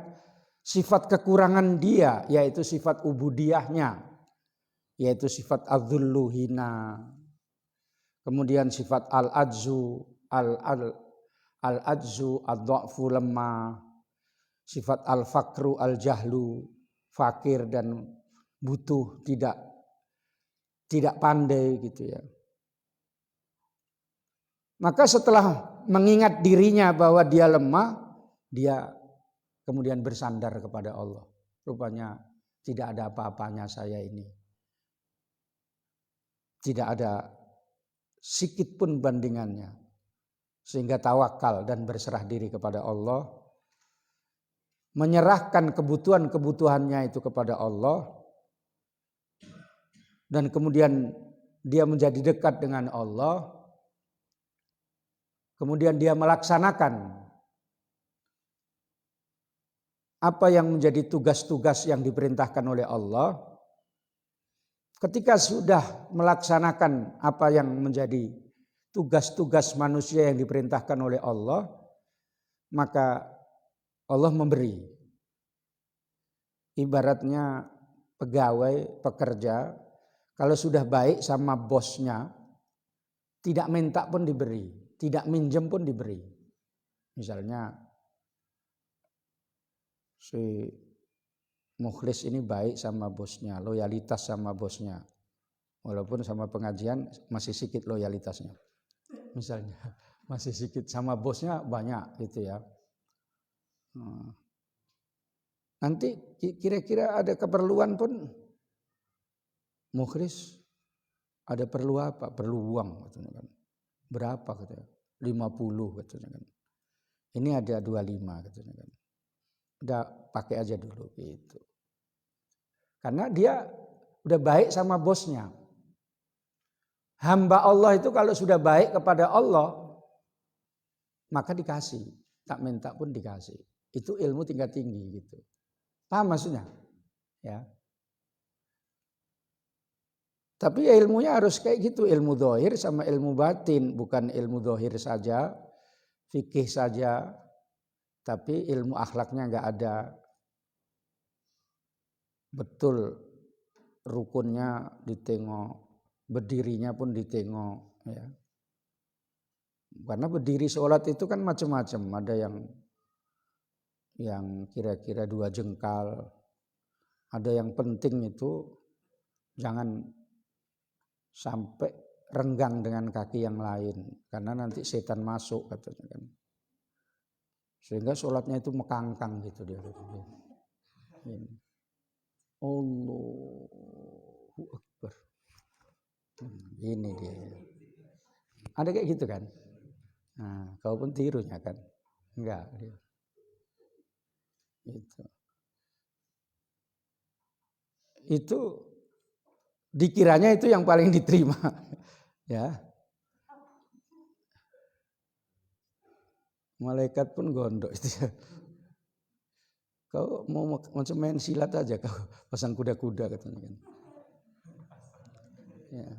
sifat kekurangan dia, yaitu sifat ubudiyahnya, yaitu sifat adzullu hina. Kemudian sifat al-ajzu, al-ajzu, ad-dha'fu lemah, sifat al-fakru, al-jahlu, fakir dan butuh, tidak pandai gitu ya. Maka setelah mengingat dirinya bahwa dia lemah, dia kemudian bersandar kepada Allah. Rupanya tidak ada apa-apanya saya ini. Tidak ada sikit pun bandingannya. Sehingga tawakal dan berserah diri kepada Allah. Menyerahkan kebutuhan-kebutuhannya itu kepada Allah. Dan kemudian dia menjadi dekat dengan Allah. Kemudian dia melaksanakan apa yang menjadi tugas-tugas yang diperintahkan oleh Allah. Ketika sudah melaksanakan apa yang menjadi tugas-tugas manusia yang diperintahkan oleh Allah, maka Allah memberi. Ibaratnya pegawai, pekerja, kalau sudah baik sama bosnya, tidak minta pun diberi, tidak minjem pun diberi. Misalnya si Mukhlis ini baik sama bosnya, loyalitas sama bosnya. Walaupun sama pengajian masih sedikit loyalitasnya. Misalnya masih sedikit, sama bosnya banyak gitu ya. Nanti kira-kira ada keperluan pun, Mukhlis ada perlu apa? Perlu uang katanya kan. Berapa katanya? 50 katanya kan. Ini ada 25 katanya kan. Udah pakai aja dulu gitu. Karena dia udah baik sama bosnya. Hamba Allah itu kalau sudah baik kepada Allah, maka dikasih. Tak minta pun dikasih. Itu ilmu tingkat tinggi gitu. Paham maksudnya? Ya. Tapi ilmunya harus kayak gitu. Ilmu zahir sama ilmu batin. Bukan ilmu zahir saja, fikih saja. Tapi ilmu akhlaknya enggak ada. Betul rukunnya ditengok, berdirinya pun ditengok ya. Karena berdiri sholat itu kan macam-macam, ada yang kira-kira 2 jengkal, ada yang penting itu jangan sampai renggang dengan kaki yang lain, karena nanti setan masuk katanya kan. Sehingga sholatnya itu mekangkang gitu dia. Ini. Allahu Akbar. Ini dia. Ada kayak gitu kan? Nah, kau pun tirunya kan? Enggak. Itu dikiranya itu yang paling diterima. Ya. Malaikat pun gondok itu ya. Kau mau macam main silat aja, kau pasang kuda-kuda katanya kan. Ya.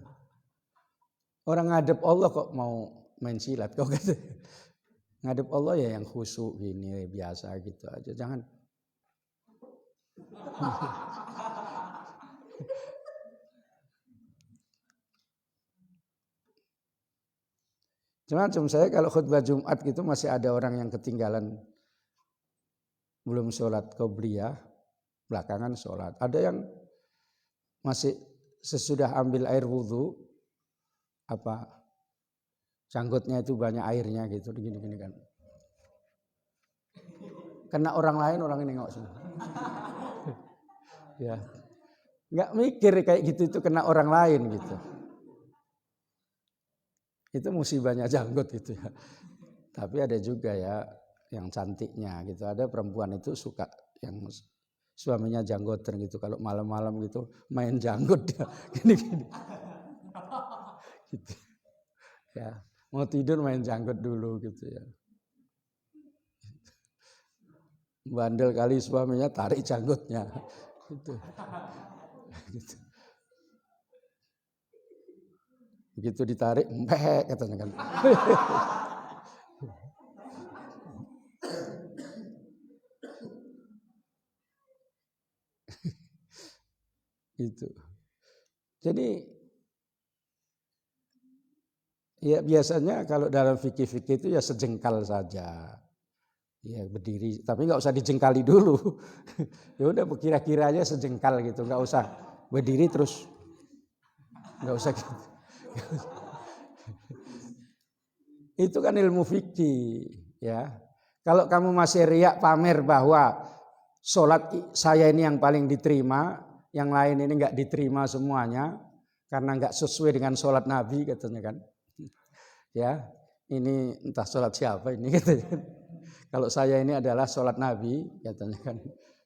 Orang ngadep Allah kok mau main silat, kau kata. Ngadep Allah ya yang khusyuk gini biasa gitu aja, jangan. Cuma saya kalau khutbah Jumat gitu masih ada orang yang ketinggalan belum sholat qobliyah, belakangan sholat. Ada yang masih sesudah ambil air wudhu, janggutnya itu banyak airnya gitu, gini-gini kan. Kena orang lain, orang ini nengok semua. Ya, nggak mikir kayak gitu itu kena orang lain gitu. Itu musibahnya janggut gitu ya. Tapi ada juga ya yang cantiknya gitu. Ada perempuan itu suka yang suaminya janggotan gitu. Kalau malam-malam gitu main janggut dia gini-gini. Gitu. Ya, mau tidur main janggut dulu gitu ya. Bandel kali suaminya tarik janggutnya. Gitu. Gitu. Begitu ditarik, mbek katanya kan. Itu. Jadi ya biasanya kalau dalam fikih-fikih itu ya sejengkal saja. Ya berdiri, tapi nggak usah dijengkali dulu. Ya udah kira-kira aja sejengkal gitu, nggak usah berdiri terus, nggak usah gitu. Itu kan ilmu fikih, ya. Kalau kamu masih riak pamer bahwa sholat saya ini yang paling diterima, yang lain ini enggak diterima semuanya karena enggak sesuai dengan sholat Nabi katanya kan. Ya, ini entah sholat siapa ini katanya. Kalau saya ini adalah sholat Nabi katanya kan,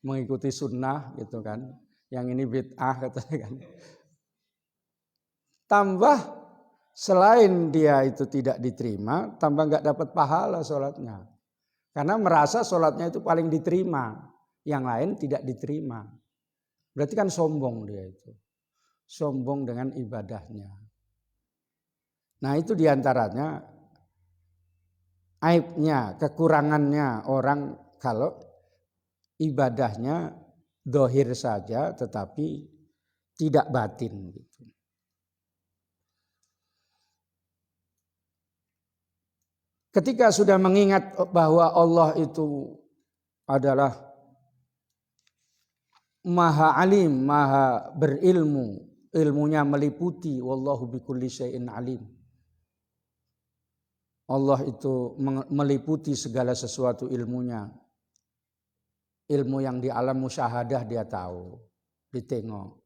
mengikuti sunnah gitu kan. Yang ini bid'ah katanya kan. Tambah selain dia itu tidak diterima, tambah enggak dapat pahala sholatnya. Karena merasa sholatnya itu paling diterima, yang lain tidak diterima. Berarti kan sombong dia itu. Sombong dengan ibadahnya. Nah itu diantaranya aibnya, kekurangannya orang kalau ibadahnya dohir saja tetapi tidak batin gitu. Ketika sudah mengingat bahwa Allah itu adalah maha alim, maha berilmu, ilmunya meliputi, wallahu bikulli syai'in alim. Allah itu meliputi segala sesuatu ilmunya. Ilmu yang di alam musyahadah dia tahu, ditengok.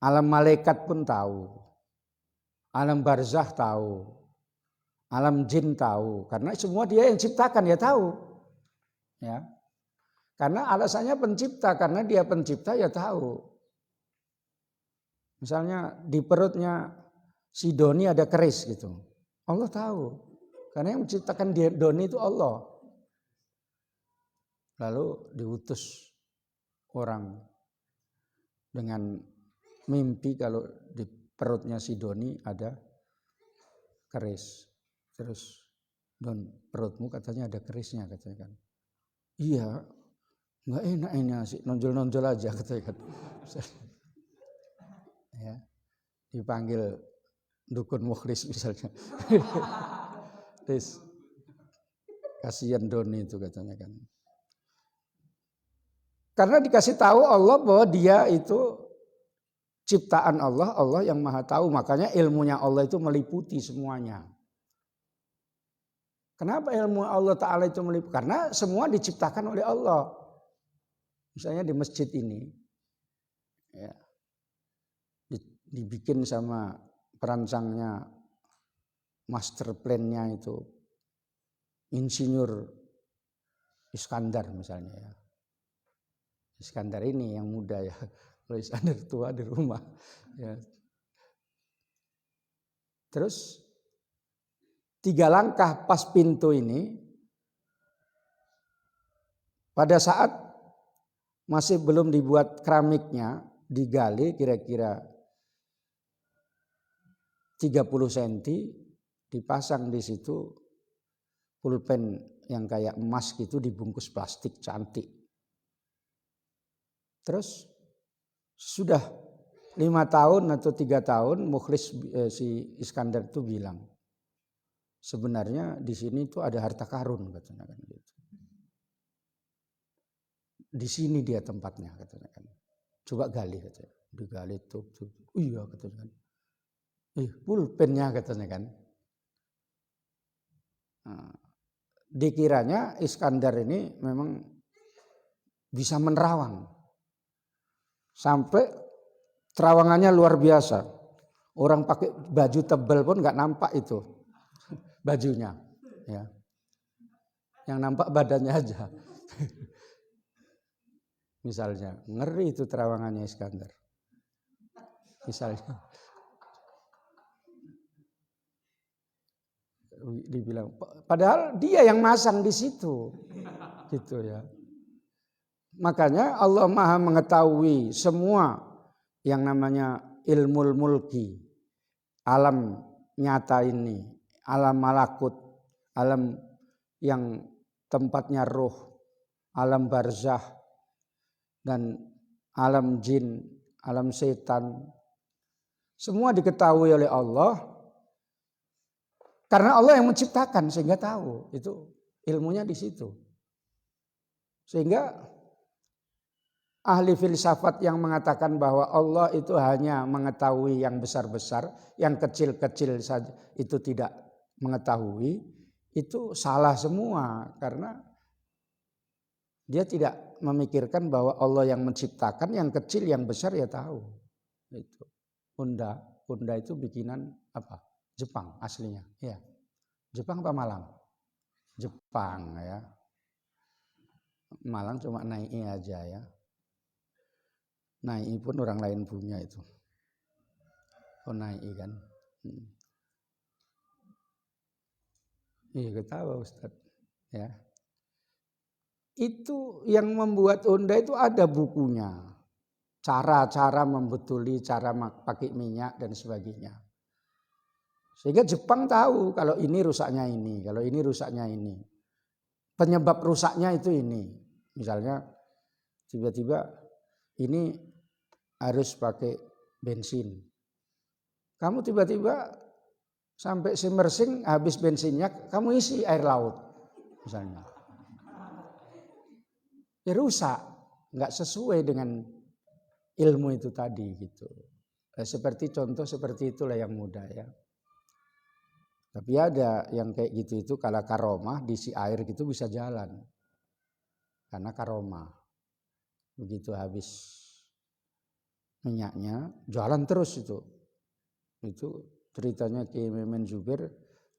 Alam malaikat pun tahu. Alam barzah tahu. Alam jin tahu. Karena semua dia yang ciptakan, dia tahu. Ya. Karena alasannya pencipta, karena dia pencipta ya tahu. Misalnya di perutnya si Doni ada keris gitu. Allah tahu. Karena yang menciptakan Doni itu Allah. Lalu diutus orang dengan mimpi kalau di perutnya si Doni ada keris. Terus Don, perutmu katanya ada kerisnya katanya kan. Iya, nggak enak ini sih, nonjol-nonjol aja katanya kan. Ya, dipanggil dukun mukhlis misalnya. Terus kasihan Doni itu katanya kan. Karena dikasih tahu Allah bahwa dia itu ciptaan Allah, Allah yang maha tahu. Makanya ilmunya Allah itu meliputi semuanya. Kenapa ilmu Allah Ta'ala itu meliputi? Karena semua diciptakan oleh Allah. Misalnya di masjid ini, ya, dibikin sama perancangnya, master plan-nya itu, Insinyur Iskandar misalnya ya. Iskandar ini yang muda ya, kalau Iskandar tua di rumah. Ya. Terus 3 langkah pas pintu ini, pada saat masih belum dibuat keramiknya, digali kira-kira 30 cm, dipasang di situ pulpen yang kayak emas gitu dibungkus plastik cantik. Terus sudah 5 tahun atau 3 tahun mukhlis si Iskandar itu bilang, sebenarnya di sini tuh ada harta karun katanya kan gitu. Di sini dia tempatnya katanya kan. Coba gali katanya. Digali tuh. Iya katanya kan. Pulpennya katanya kan. Nah, dikiranya Iskandar ini memang bisa menerawang. Sampai terawangannya luar biasa. Orang pakai baju tebal pun nggak nampak itu bajunya. Ya. Yang nampak badannya aja. Misalnya, ngeri itu terawangannya Iskandar. Misalnya. Dibilang, padahal dia yang masang di situ. Gitu ya. Makanya Allah Maha mengetahui semua yang namanya ilmu mulki, alam nyata ini, alam malakut, alam yang tempatnya roh, alam barzah, dan alam jin, alam setan. Semua diketahui oleh Allah. Karena Allah yang menciptakan sehingga tahu. Itu ilmunya di situ. Sehingga ahli filsafat yang mengatakan bahwa Allah itu hanya mengetahui yang besar-besar, yang kecil-kecil saja itu tidak mengetahui itu salah semua, karena dia tidak memikirkan bahwa Allah yang menciptakan, yang kecil yang besar ya tahu. Itu Honda itu bikinan apa? Jepang aslinya. Ya. Jepang apa Malang? Jepang ya. Malang cuma Nai aja ya. Nai pun orang lain punya itu. Oh Nai kan. Iya ketawa Ustadz. Ya. Itu yang membuat Honda itu ada bukunya. Cara-cara membetuli, cara pakai minyak dan sebagainya. Sehingga Jepang tahu kalau ini rusaknya ini, kalau ini rusaknya ini. Penyebab rusaknya itu ini. Misalnya tiba-tiba ini harus pakai bensin. Kamu tiba-tiba sampai semersing habis bensinnya, kamu isi air laut misalnya. Ya rusak, nggak sesuai dengan ilmu itu tadi gitu. Seperti contoh seperti itulah yang mudah ya. Tapi ada yang kayak gitu itu kalau karomah diisi air gitu bisa jalan. Karena karomah. Begitu habis minyaknya jalan terus itu. Itu ceritanya Kiai Memen Zubir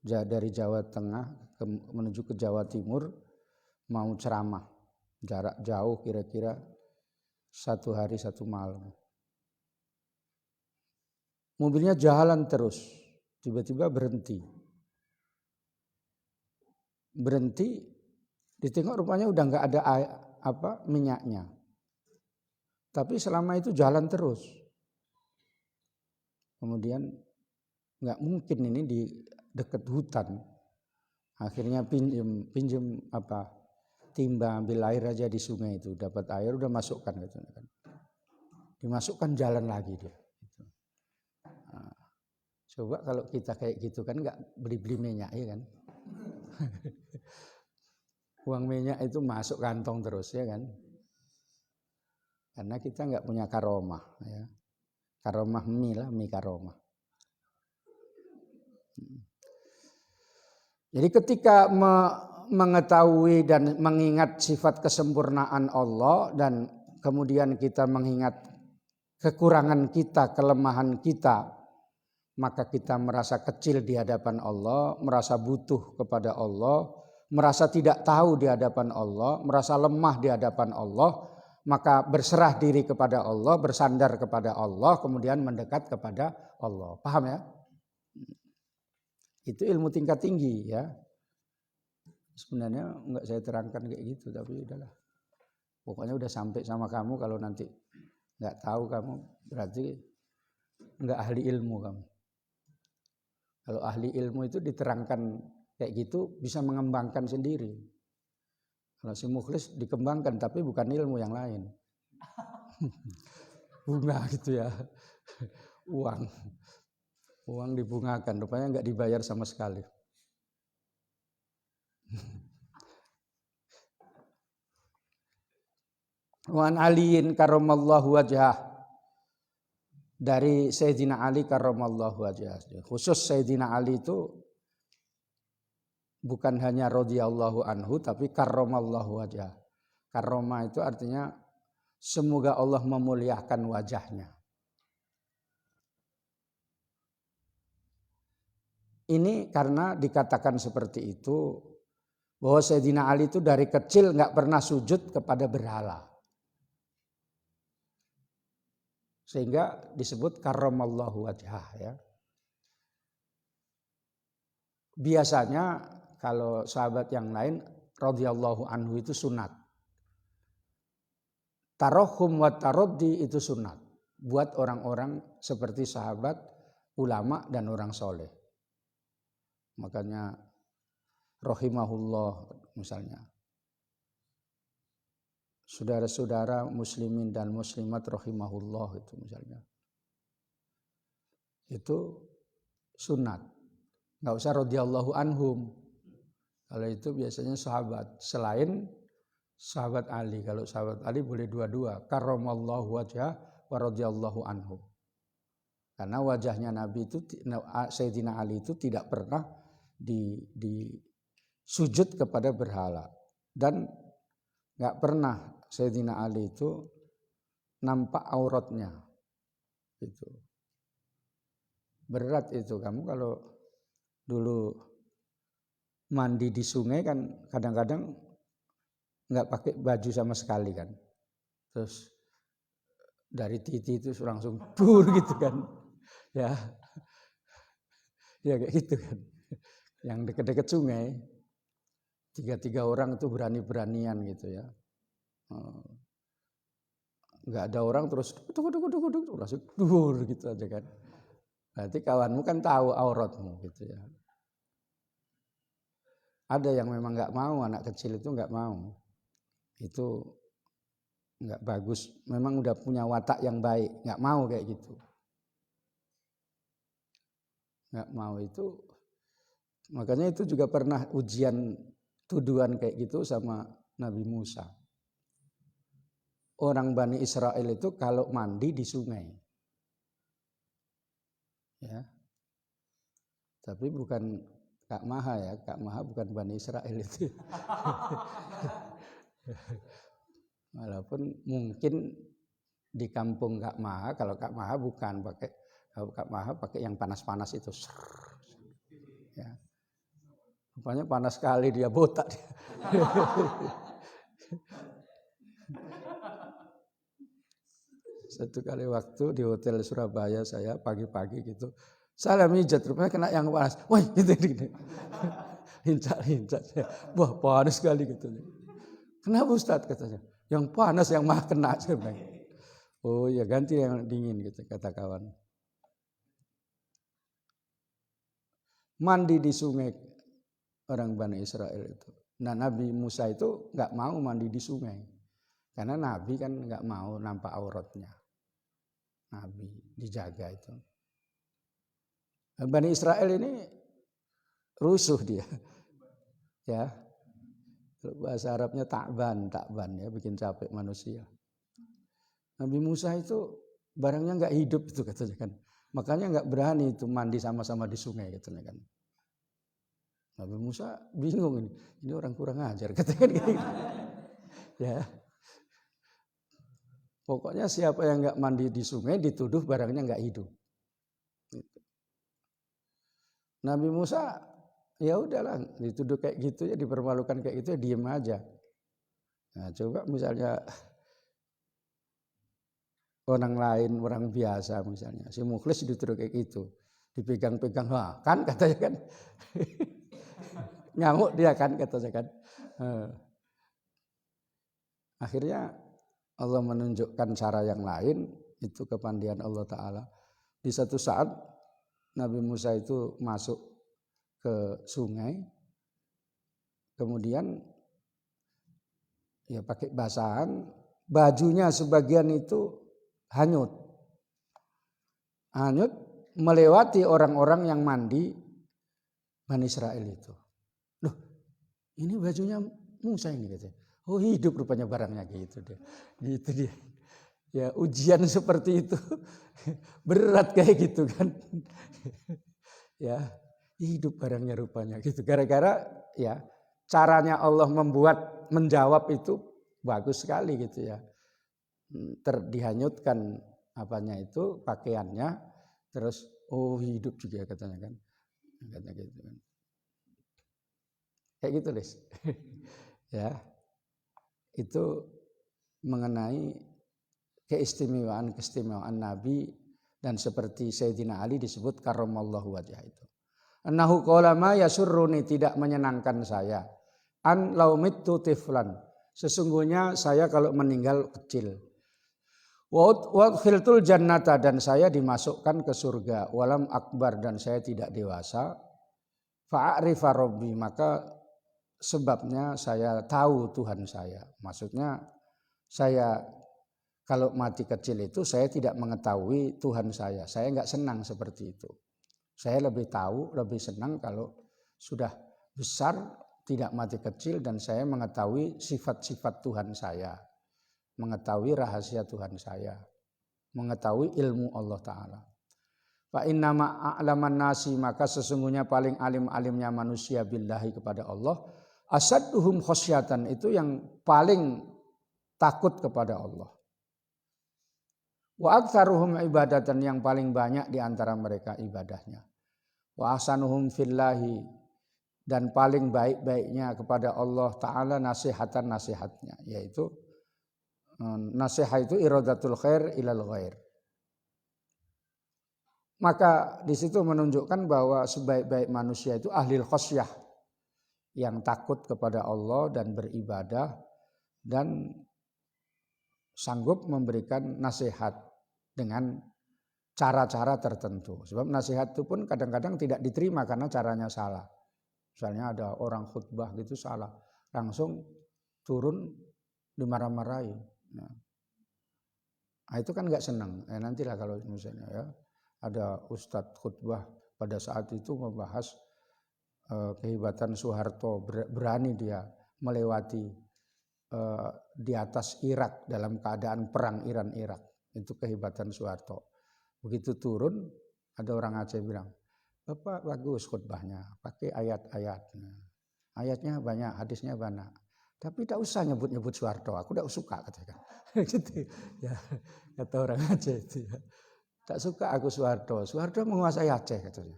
dari Jawa Tengah menuju ke Jawa Timur mau ceramah. Jarak jauh kira-kira 1 hari 1 malam. Mobilnya jalan terus, tiba-tiba berhenti. Berhenti, ditengok rupanya udah nggak ada minyaknya. Tapi selama itu jalan terus. Kemudian nggak mungkin ini di dekat hutan. Akhirnya pinjem timba ambil air aja di sungai itu, dapat air udah masukkan gitu kan. Dimasukkan jalan lagi dia. Nah, coba kalau kita kayak gitu kan nggak beli minyak ya kan. Uang minyak itu masuk kantong terus ya kan. Karena kita nggak punya karomah ya. Karomah mie karomah. Jadi ketika mengetahui dan mengingat sifat kesempurnaan Allah dan kemudian kita mengingat kekurangan kita, kelemahan kita, maka kita merasa kecil di hadapan Allah, merasa butuh kepada Allah, merasa tidak tahu di hadapan Allah, merasa lemah di hadapan Allah, maka berserah diri kepada Allah, bersandar kepada Allah, kemudian mendekat kepada Allah. Paham ya? Itu ilmu tingkat tinggi ya. Sebenarnya enggak saya terangkan kayak gitu, tapi udahlah. Pokoknya udah sampai sama kamu, kalau nanti enggak tahu kamu berarti enggak ahli ilmu kamu. Kalau ahli ilmu itu diterangkan kayak gitu bisa mengembangkan sendiri. Kalau si mukhlis dikembangkan tapi bukan ilmu yang lain. Bunga gitu ya. Uang dibungakan, rupanya enggak dibayar sama sekali. Wan aliin karramallahu wajhah. Dari Sayyidina Ali karramallahu wajhah. Khusus Sayyidina Ali itu bukan hanya radhiyallahu anhu tapi karramallahu wajhah. Karrama itu artinya semoga Allah memuliakan wajahnya. Ini karena dikatakan seperti itu bahwa Sayyidina Ali itu dari kecil nggak pernah sujud kepada berhala. Sehingga disebut karramallahu wajhah ya. Biasanya kalau sahabat yang lain radhiyallahu anhu itu sunat. Tarahum wa taraddi itu sunat. Buat orang-orang seperti sahabat, ulama dan orang soleh. Makanya rahimahullah misalnya. Saudara-saudara muslimin dan muslimat rahimahullah itu misalnya. Itu sunat. Enggak usah radhiyallahu anhum. Kalau itu biasanya sahabat. Selain sahabat Ali. Kalau sahabat Ali boleh dua-dua. Karramallahu wajhah wa radhiyallahu anhu. Karena wajahnya Nabi itu, Sayyidina Ali itu tidak pernah di sujud kepada berhala. Dan nggak pernah Sayyidina Ali itu nampak auratnya. Itu berat itu. Kamu kalau dulu mandi di sungai kan kadang-kadang nggak pakai baju sama sekali kan. Terus dari titi itu langsung bur gitu kan. Ya kayak gitu kan. Yang dekat-dekat sungai, 3 orang itu berani-beranian gitu ya. Nggak ada orang terus langsung dur gitu aja kan. Berarti kawanmu kan tahu auratmu gitu ya. Ada yang memang nggak mau, anak kecil itu nggak mau. Itu nggak bagus. Memang udah punya watak yang baik, nggak mau kayak gitu. Nggak mau itu. Makanya itu juga pernah ujian tuduhan kayak gitu sama Nabi Musa. Orang Bani Israel itu kalau mandi di sungai. Ya. Tapi bukan Kak Maha ya, Kak Maha bukan Bani Israel itu. Walaupun mungkin di kampung Kak Maha, kalau Kak Maha bukan pakai, kalau Kak Maha pakai yang panas-panas itu. Ya. Rupanya panas sekali dia, botak dia. Satu kali waktu di hotel Surabaya saya pagi-pagi gitu, saya mijat rupanya kena yang panas. Wah gitu. Hincat. Wah panas sekali gitu. Kenapa Ustaz katanya? Yang panas yang mah kena. Oh ya ganti yang dingin gitu kata kawan. Mandi di sungai orang Bani Israel itu. Nah Nabi Musa itu nggak mau mandi di sungai. Karena Nabi kan nggak mau nampak auratnya. Nabi dijaga itu. Bani Israel ini rusuh dia. Ya. Bahasa Arabnya takban ya, bikin capek manusia. Nabi Musa itu barangnya nggak hidup itu katanya kan. Makanya nggak berani itu mandi sama-sama di sungai katanya kan. Nabi Musa bingung ini orang kurang ajar katanya gitu. Ya. Pokoknya siapa yang nggak mandi di sungai dituduh barangnya nggak hidup. Nabi Musa ya udahlah dituduh kayak gitu ya, dipermalukan kayak gitu ya diem aja. Nah coba misalnya orang lain, orang biasa misalnya, si Mukhlis dituduh kayak gitu, dipegang-pegang, wah kan katanya kan. Ngamuk dia kan katanya kan. Akhirnya Allah menunjukkan cara yang lain, itu kepandaian Allah Ta'ala. Di satu saat Nabi Musa itu masuk ke sungai, kemudian ya pakai basahan, bajunya sebagian itu hanyut melewati orang-orang yang mandi Bani Israel itu. Loh, ini bajunya Musa ini katanya. Oh hidup rupanya barangnya gitu dia. Ya ujian seperti itu berat kayak gitu kan. Ya hidup barangnya rupanya gitu. Gara-gara ya caranya Allah menjawab itu bagus sekali gitu ya. Dihanyutkan apanya itu pakaiannya, terus oh hidup juga katanya kan. Katanya gitu kan. Kayak gitu Lis. Ya. Itu mengenai keistimewaan Nabi, dan seperti Sayyidina Ali disebut karramallahu wajhah itu. Annahu qala ma yasurruni, tidak menyenangkan saya. An laumittu tiflan, sesungguhnya saya kalau meninggal kecil. Wa khiltul jannata, dan saya dimasukkan ke surga. Walam akbar, dan saya tidak dewasa. Fa'arifa rabbi, maka sebabnya saya tahu Tuhan saya. Maksudnya saya kalau mati kecil itu saya tidak mengetahui Tuhan saya. Saya enggak senang seperti itu. Saya lebih tahu, lebih senang kalau sudah besar tidak mati kecil dan saya mengetahui sifat-sifat Tuhan saya. Mengetahui rahasia Tuhan saya. Mengetahui ilmu Allah Ta'ala. Fa innama a'laman nasi, maka sesungguhnya paling alim-alimnya manusia billahi kepada Allah, asadduhum khosyatan, itu yang paling takut kepada Allah. Wa aktsaruhum ibadatan, yang paling banyak di antara mereka ibadahnya. Wa ahsanuhum fillahi, dan paling baik-baiknya kepada Allah Ta'ala nasihatnya, yaitu nasihat itu iradatul khair ilal ghair. Maka di situ menunjukkan bahwa sebaik-baik manusia itu ahli khosyah, yang takut kepada Allah dan beribadah dan sanggup memberikan nasihat dengan cara-cara tertentu. Sebab nasihat itu pun kadang-kadang tidak diterima karena caranya salah. Misalnya ada orang khutbah gitu salah, langsung turun dimarah-marahi. Nah, itu kan nggak senang. Nantilah kalau misalnya ya ada ustadz khutbah pada saat itu membahas kehebatan Soeharto, berani dia melewati di atas Irak dalam keadaan perang Iran-Irak. Itu kehebatan Soeharto. Begitu turun, ada orang Aceh bilang, Bapak bagus khutbahnya, pakai ayat-ayat. Ayatnya banyak, hadisnya banyak. Tapi tidak usah nyebut-nyebut Soeharto, aku tidak suka katakan. Gitu ya, kata orang Aceh itu ya. Tak suka aku Soeharto. Soeharto menguasai Aceh katanya.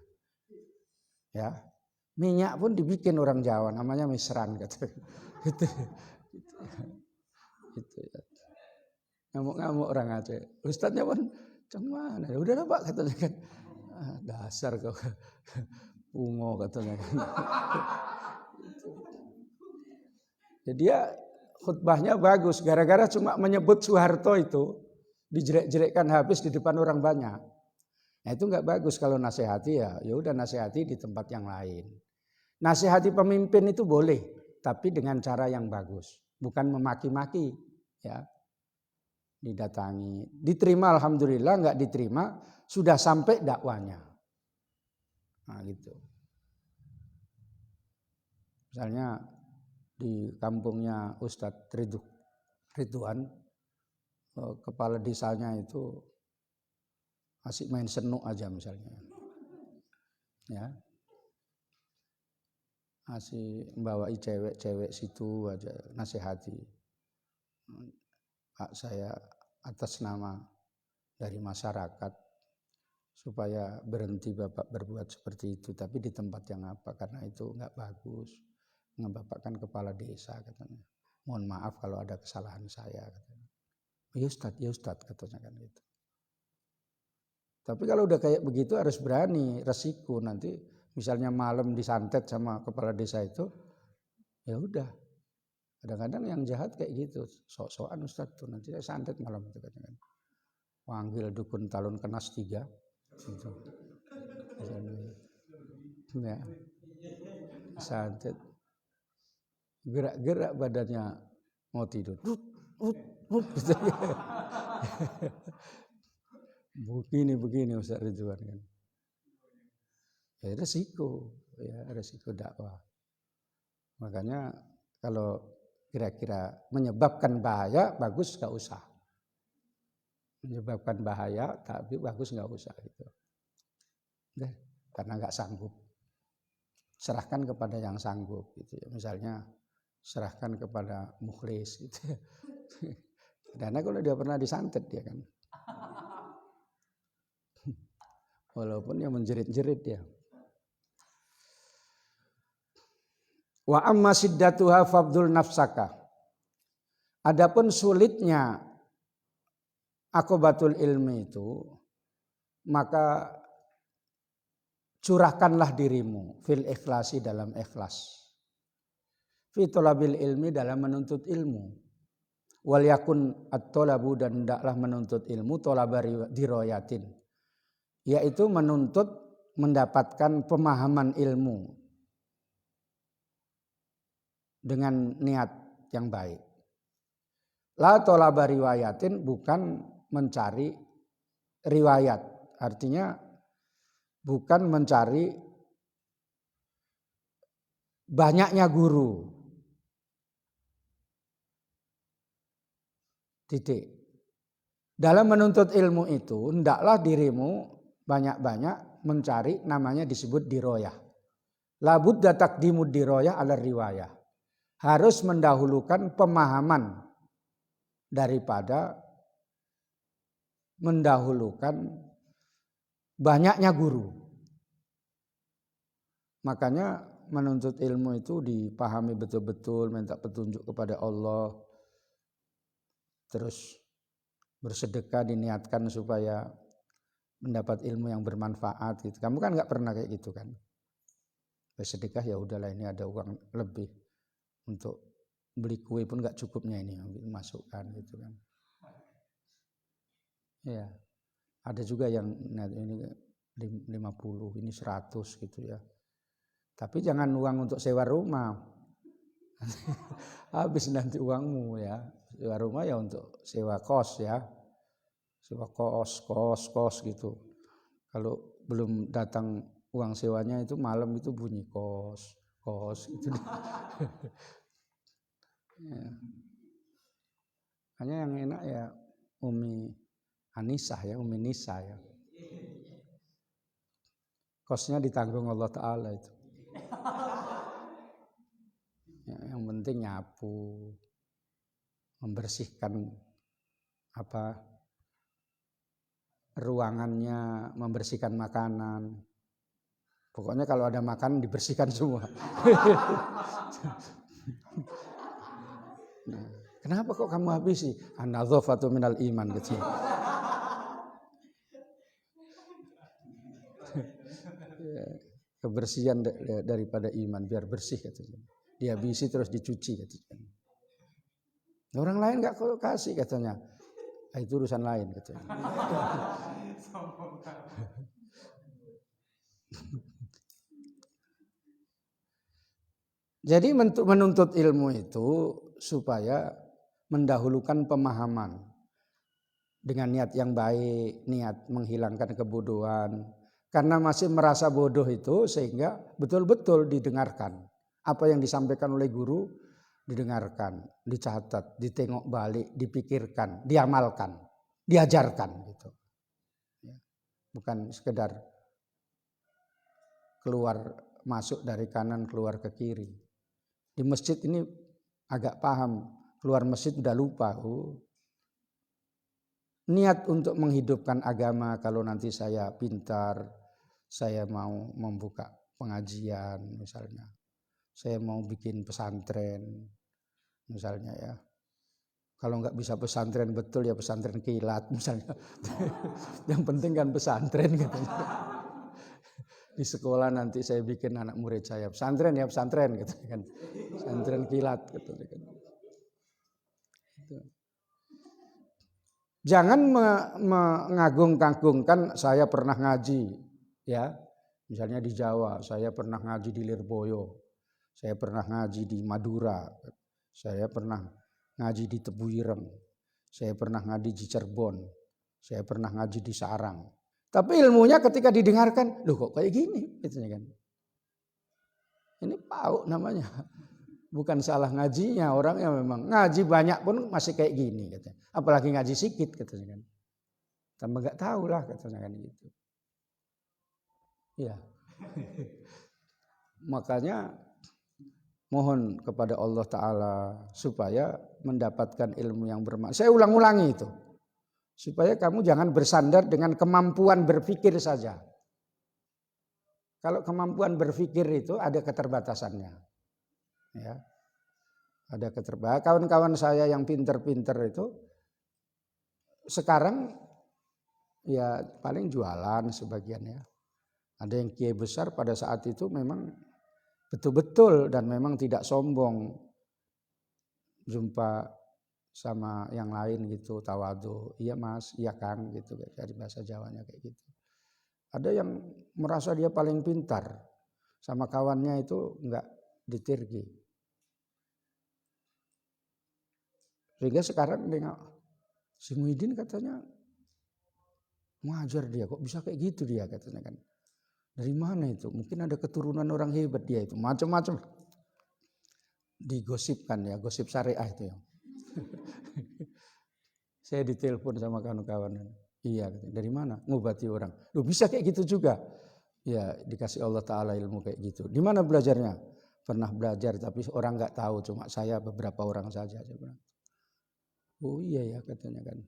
Ya, minyak pun dibikin orang Jawa, namanya misran katanya. Gitu. Gitu ya. Ngamuk-ngamuk orang Aceh. Ustadznya pun cuman, ya udahlah Pak katanya kan. Dasar kau pungo katanya kan. Jadi dia khutbahnya bagus, gara-gara cuma menyebut Soeharto itu dijelek-jelekkan habis di depan orang banyak. Nah itu nggak bagus. Kalau nasihati ya udah nasihati di tempat yang lain. Nasihati pemimpin itu boleh, tapi dengan cara yang bagus, bukan memaki-maki. Ya, didatangi, diterima alhamdulillah, nggak diterima sudah sampai dakwanya. Nah gitu. Misalnya di kampungnya Ustadz Ridwan, kepala desanya itu asik main senuk aja misalnya, ya, asik membawai cewek-cewek situ aja, nasihati. Saya atas nama dari masyarakat supaya berhenti Bapak berbuat seperti itu, tapi di tempat yang apa, karena itu nggak bagus. Bapak kan kepala desa katanya. Mohon maaf kalau ada kesalahan saya katanya. Ya Ustadz katanya kan gitu. Tapi kalau udah kayak begitu harus berani, resiko nanti misalnya malam disantet sama kepala desa itu, ya udah. Kadang-kadang yang jahat kayak gitu, sok-sokan Ustadz tuh nanti saya santet malam itu katanya. Panggil dukun talun kenas 3 gitu. Ya. Santet. Gerak-gerak badannya mau tidur. Gitu. Begini Ustaz Ridwan kan. Ya resiko dakwah. Makanya kalau kira-kira menyebabkan bahaya, bagus nggak usah. Menyebabkan bahaya, tapi bagus nggak usah gitu. Karena nggak sanggup. Serahkan kepada yang sanggup gitu ya. Misalnya serahkan kepada mukhlis gitu ya. Karena kalau dia pernah disantet dia kan. Walaupun yang menjerit-jerit dia. Wa amma siddatuha fabdul nafsaka. Adapun sulitnya akobatul ilmi itu, maka curahkanlah dirimu fil ikhlasi, dalam ikhlas. Fi thalabil ilmi, dalam menuntut ilmu. Wal yakun at-thalabu, dan hendaklah menuntut ilmu thalaba dirayatin, yaitu menuntut mendapatkan pemahaman ilmu dengan niat yang baik. La thalaba riwayatin, bukan mencari riwayat, artinya bukan mencari banyaknya guru. Titik. Dalam menuntut ilmu itu hendaklah dirimu banyak-banyak mencari, namanya disebut diroyah. La budda taqdimud diroyah ala riwayah. Harus mendahulukan pemahaman daripada mendahulukan banyaknya guru. Makanya menuntut ilmu itu dipahami betul-betul, minta petunjuk kepada Allah. Terus bersedekah diniatkan supaya mendapat ilmu yang bermanfaat gitu. Kamu kan nggak pernah kayak gitu kan? Bersedekah ya udahlah, ini ada uang lebih untuk beli kue pun nggak cukupnya, ini masukkan gitu kan. Ya, ada juga yang ini 50, ini 100 gitu ya. Tapi jangan uang untuk sewa rumah. Habis nanti uangmu ya. Sewa rumah ya untuk sewa kos ya. Sewa kos gitu. Kalau belum datang uang sewanya itu malam itu bunyi kos gitu. Ya. Hanya yang enak ya Umi Anisah ya, Umi Nisa ya. Kosnya ditanggung Allah Ta'ala itu. Ya, yang penting nyapu, membersihkan ruangannya, membersihkan makanan. Pokoknya kalau ada makanan dibersihkan semua. Nah, kenapa kok kamu habisi? An-nadzafatu minal iman gitu. Ya, kebersihan daripada iman, biar bersih katanya. Dihabisi terus dicuci katanya. Orang lain enggak kasih katanya. Itu urusan lain katanya. Jadi menuntut ilmu itu supaya mendahulukan pemahaman dengan niat yang baik, niat menghilangkan kebodohan. Karena masih merasa bodoh itu sehingga betul-betul didengarkan. Apa yang disampaikan oleh guru didengarkan, dicatat, ditengok balik, dipikirkan, diamalkan, diajarkan gitu. Bukan sekedar keluar masuk dari kanan keluar ke kiri. Di masjid ini agak paham, keluar masjid udah lupa. Niat untuk menghidupkan agama, kalau nanti saya pintar, saya mau membuka pengajian misalnya. Saya mau bikin pesantren misalnya ya. Kalau nggak bisa pesantren betul ya pesantren kilat misalnya. Yang penting kan pesantren katanya. Di sekolah nanti saya bikin anak murid saya pesantren ya pesantren gitu kan. Pesantren kilat gitu kan. Jangan mengagung-agungkan saya pernah ngaji ya. Misalnya di Jawa, saya pernah ngaji di Lirboyo. Saya pernah ngaji di Madura. Saya pernah ngaji di Tebuireng. Saya pernah ngaji di Cirebon. Saya pernah ngaji di Sarang. Tapi ilmunya ketika didengarkan, loh kok kayak gini? Gitu kan. Ini pauk namanya. Bukan salah ngajinya, orang yang memang ngaji banyak pun masih kayak gini. Gitu. Apalagi ngaji sedikit. Gitu kan. Tambah gak tahu lah katanya kan gitu. Ya. Makanya mohon kepada Allah Ta'ala supaya mendapatkan ilmu yang bermanfaat. Saya ulang-ulangi itu. Supaya kamu jangan bersandar dengan kemampuan berpikir saja. Kalau kemampuan berpikir itu ada keterbatasannya. Ya. Ada keterbatasan. Kawan-kawan saya yang pinter-pinter itu sekarang ya paling jualan sebagian ya. Ada yang kiai besar pada saat itu memang betul-betul dan memang tidak sombong, jumpa sama yang lain gitu, tawadu, iya mas, iya kang gitu, dari bahasa Jawanya kayak gitu. Ada yang merasa dia paling pintar, sama kawannya itu enggak ditirgi. Sehingga sekarang dengan si Muhyiddin katanya ngajar dia, kok bisa kayak gitu dia katanya kan. Dari mana itu? Mungkin ada keturunan orang hebat dia itu. Macam-macam. Digosipkan ya, gosip syariah itu ya. Saya ditelepon sama kawan-kawan. Iya, dari mana? Ngobati orang. Loh, bisa kayak gitu juga. Ya, dikasih Allah Ta'ala ilmu kayak gitu. Di mana belajarnya? Pernah belajar, tapi orang nggak tahu. Cuma saya beberapa orang saja. Saya bilang, oh iya ya katanya kan.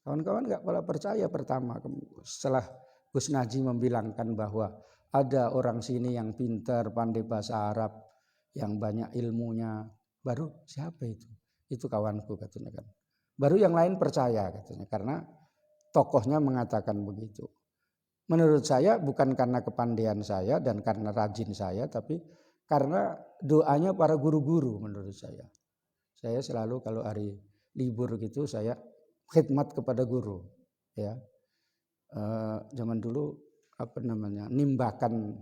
Kawan-kawan nggak pernah percaya pertama. Setelah Gus Naji membilangkan bahwa ada orang sini yang pintar, pandai bahasa Arab, yang banyak ilmunya. Baru siapa itu? Itu kawanku katanya kan. Baru yang lain percaya katanya. Karena tokohnya mengatakan begitu. Menurut saya bukan karena kepandaian saya dan karena rajin saya, tapi karena doanya para guru-guru menurut saya. Saya selalu kalau hari libur gitu saya khidmat kepada guru. Ya, zaman dulu nimbakan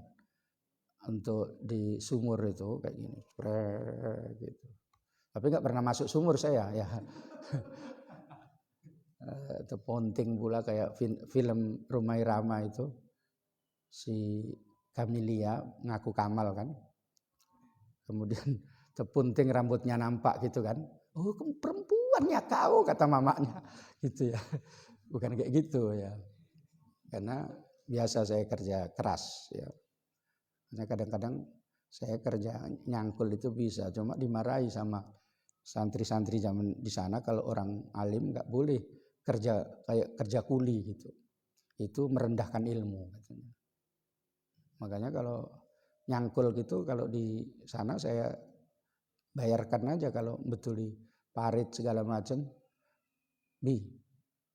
untuk di sumur itu kayak gini, gitu. Tapi nggak pernah masuk sumur saya ya. Itu ponting pula kayak film Rumah Irama itu si Camelia ngaku Kamal kan, kemudian tepunting rambutnya nampak gitu kan, oh perempuan ya kau kata mamanya gitu ya, bukan kayak gitu ya, karena biasa saya kerja keras ya, karena kadang-kadang saya kerja nyangkul itu bisa, cuma dimarahi sama santri-santri zaman di sana kalau orang alim nggak boleh kerja kayak kerja kuli gitu, itu merendahkan ilmu katanya. Makanya kalau nyangkul gitu kalau di sana saya bayarkan aja kalau betul di parit segala macam.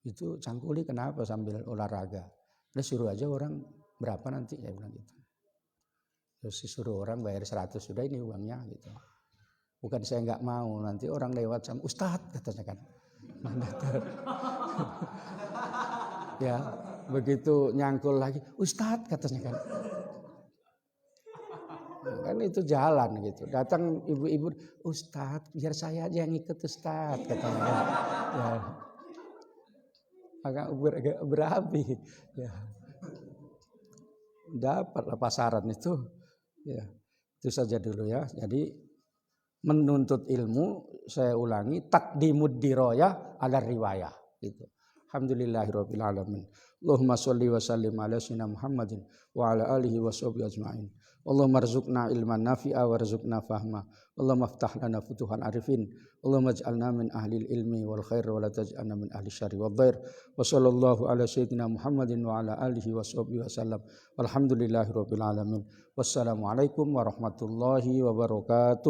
Itu cangkuli kenapa sambil olahraga? Udah suruh aja orang berapa nanti saya bilang gitu. Terus disuruh orang bayar 100 sudah ini uangnya gitu. Bukan saya nggak mau, nanti orang lewat sama Ustadz katanya kan. Ya, begitu nyangkul lagi, Ustadz katanya kan. Kan itu jalan gitu. Datang ibu-ibu, Ustadz biar saya aja yang ikut Ustadz katanya kan. Ya. Agak berapi. Ya. Dapatlah pasaran itu. Ya. Itu saja dulu ya. Jadi menuntut ilmu, saya ulangi, taqdimud dirayah ala riwayah gitu. Alhamdulillahirabbil alamin. Allahumma shalli wa sallim ala sayyidina Muhammadin wa ala alihi washabihi ajmain. Allahumma rzuqna ilman nafi'a warzuqna fahma. Allahumma iftah lana futuhan arifin. Allahumma ij'alna min ahli ilmi wal khair wa la taj'alna min ahli syarri wad dhair. Wa sallallahu ala sayyidina Muhammadin wa ala alihi washabihi wasallam. Walhamdulillahirabbil alamin. Wassalamualaikum warahmatullahi wabarakatuh.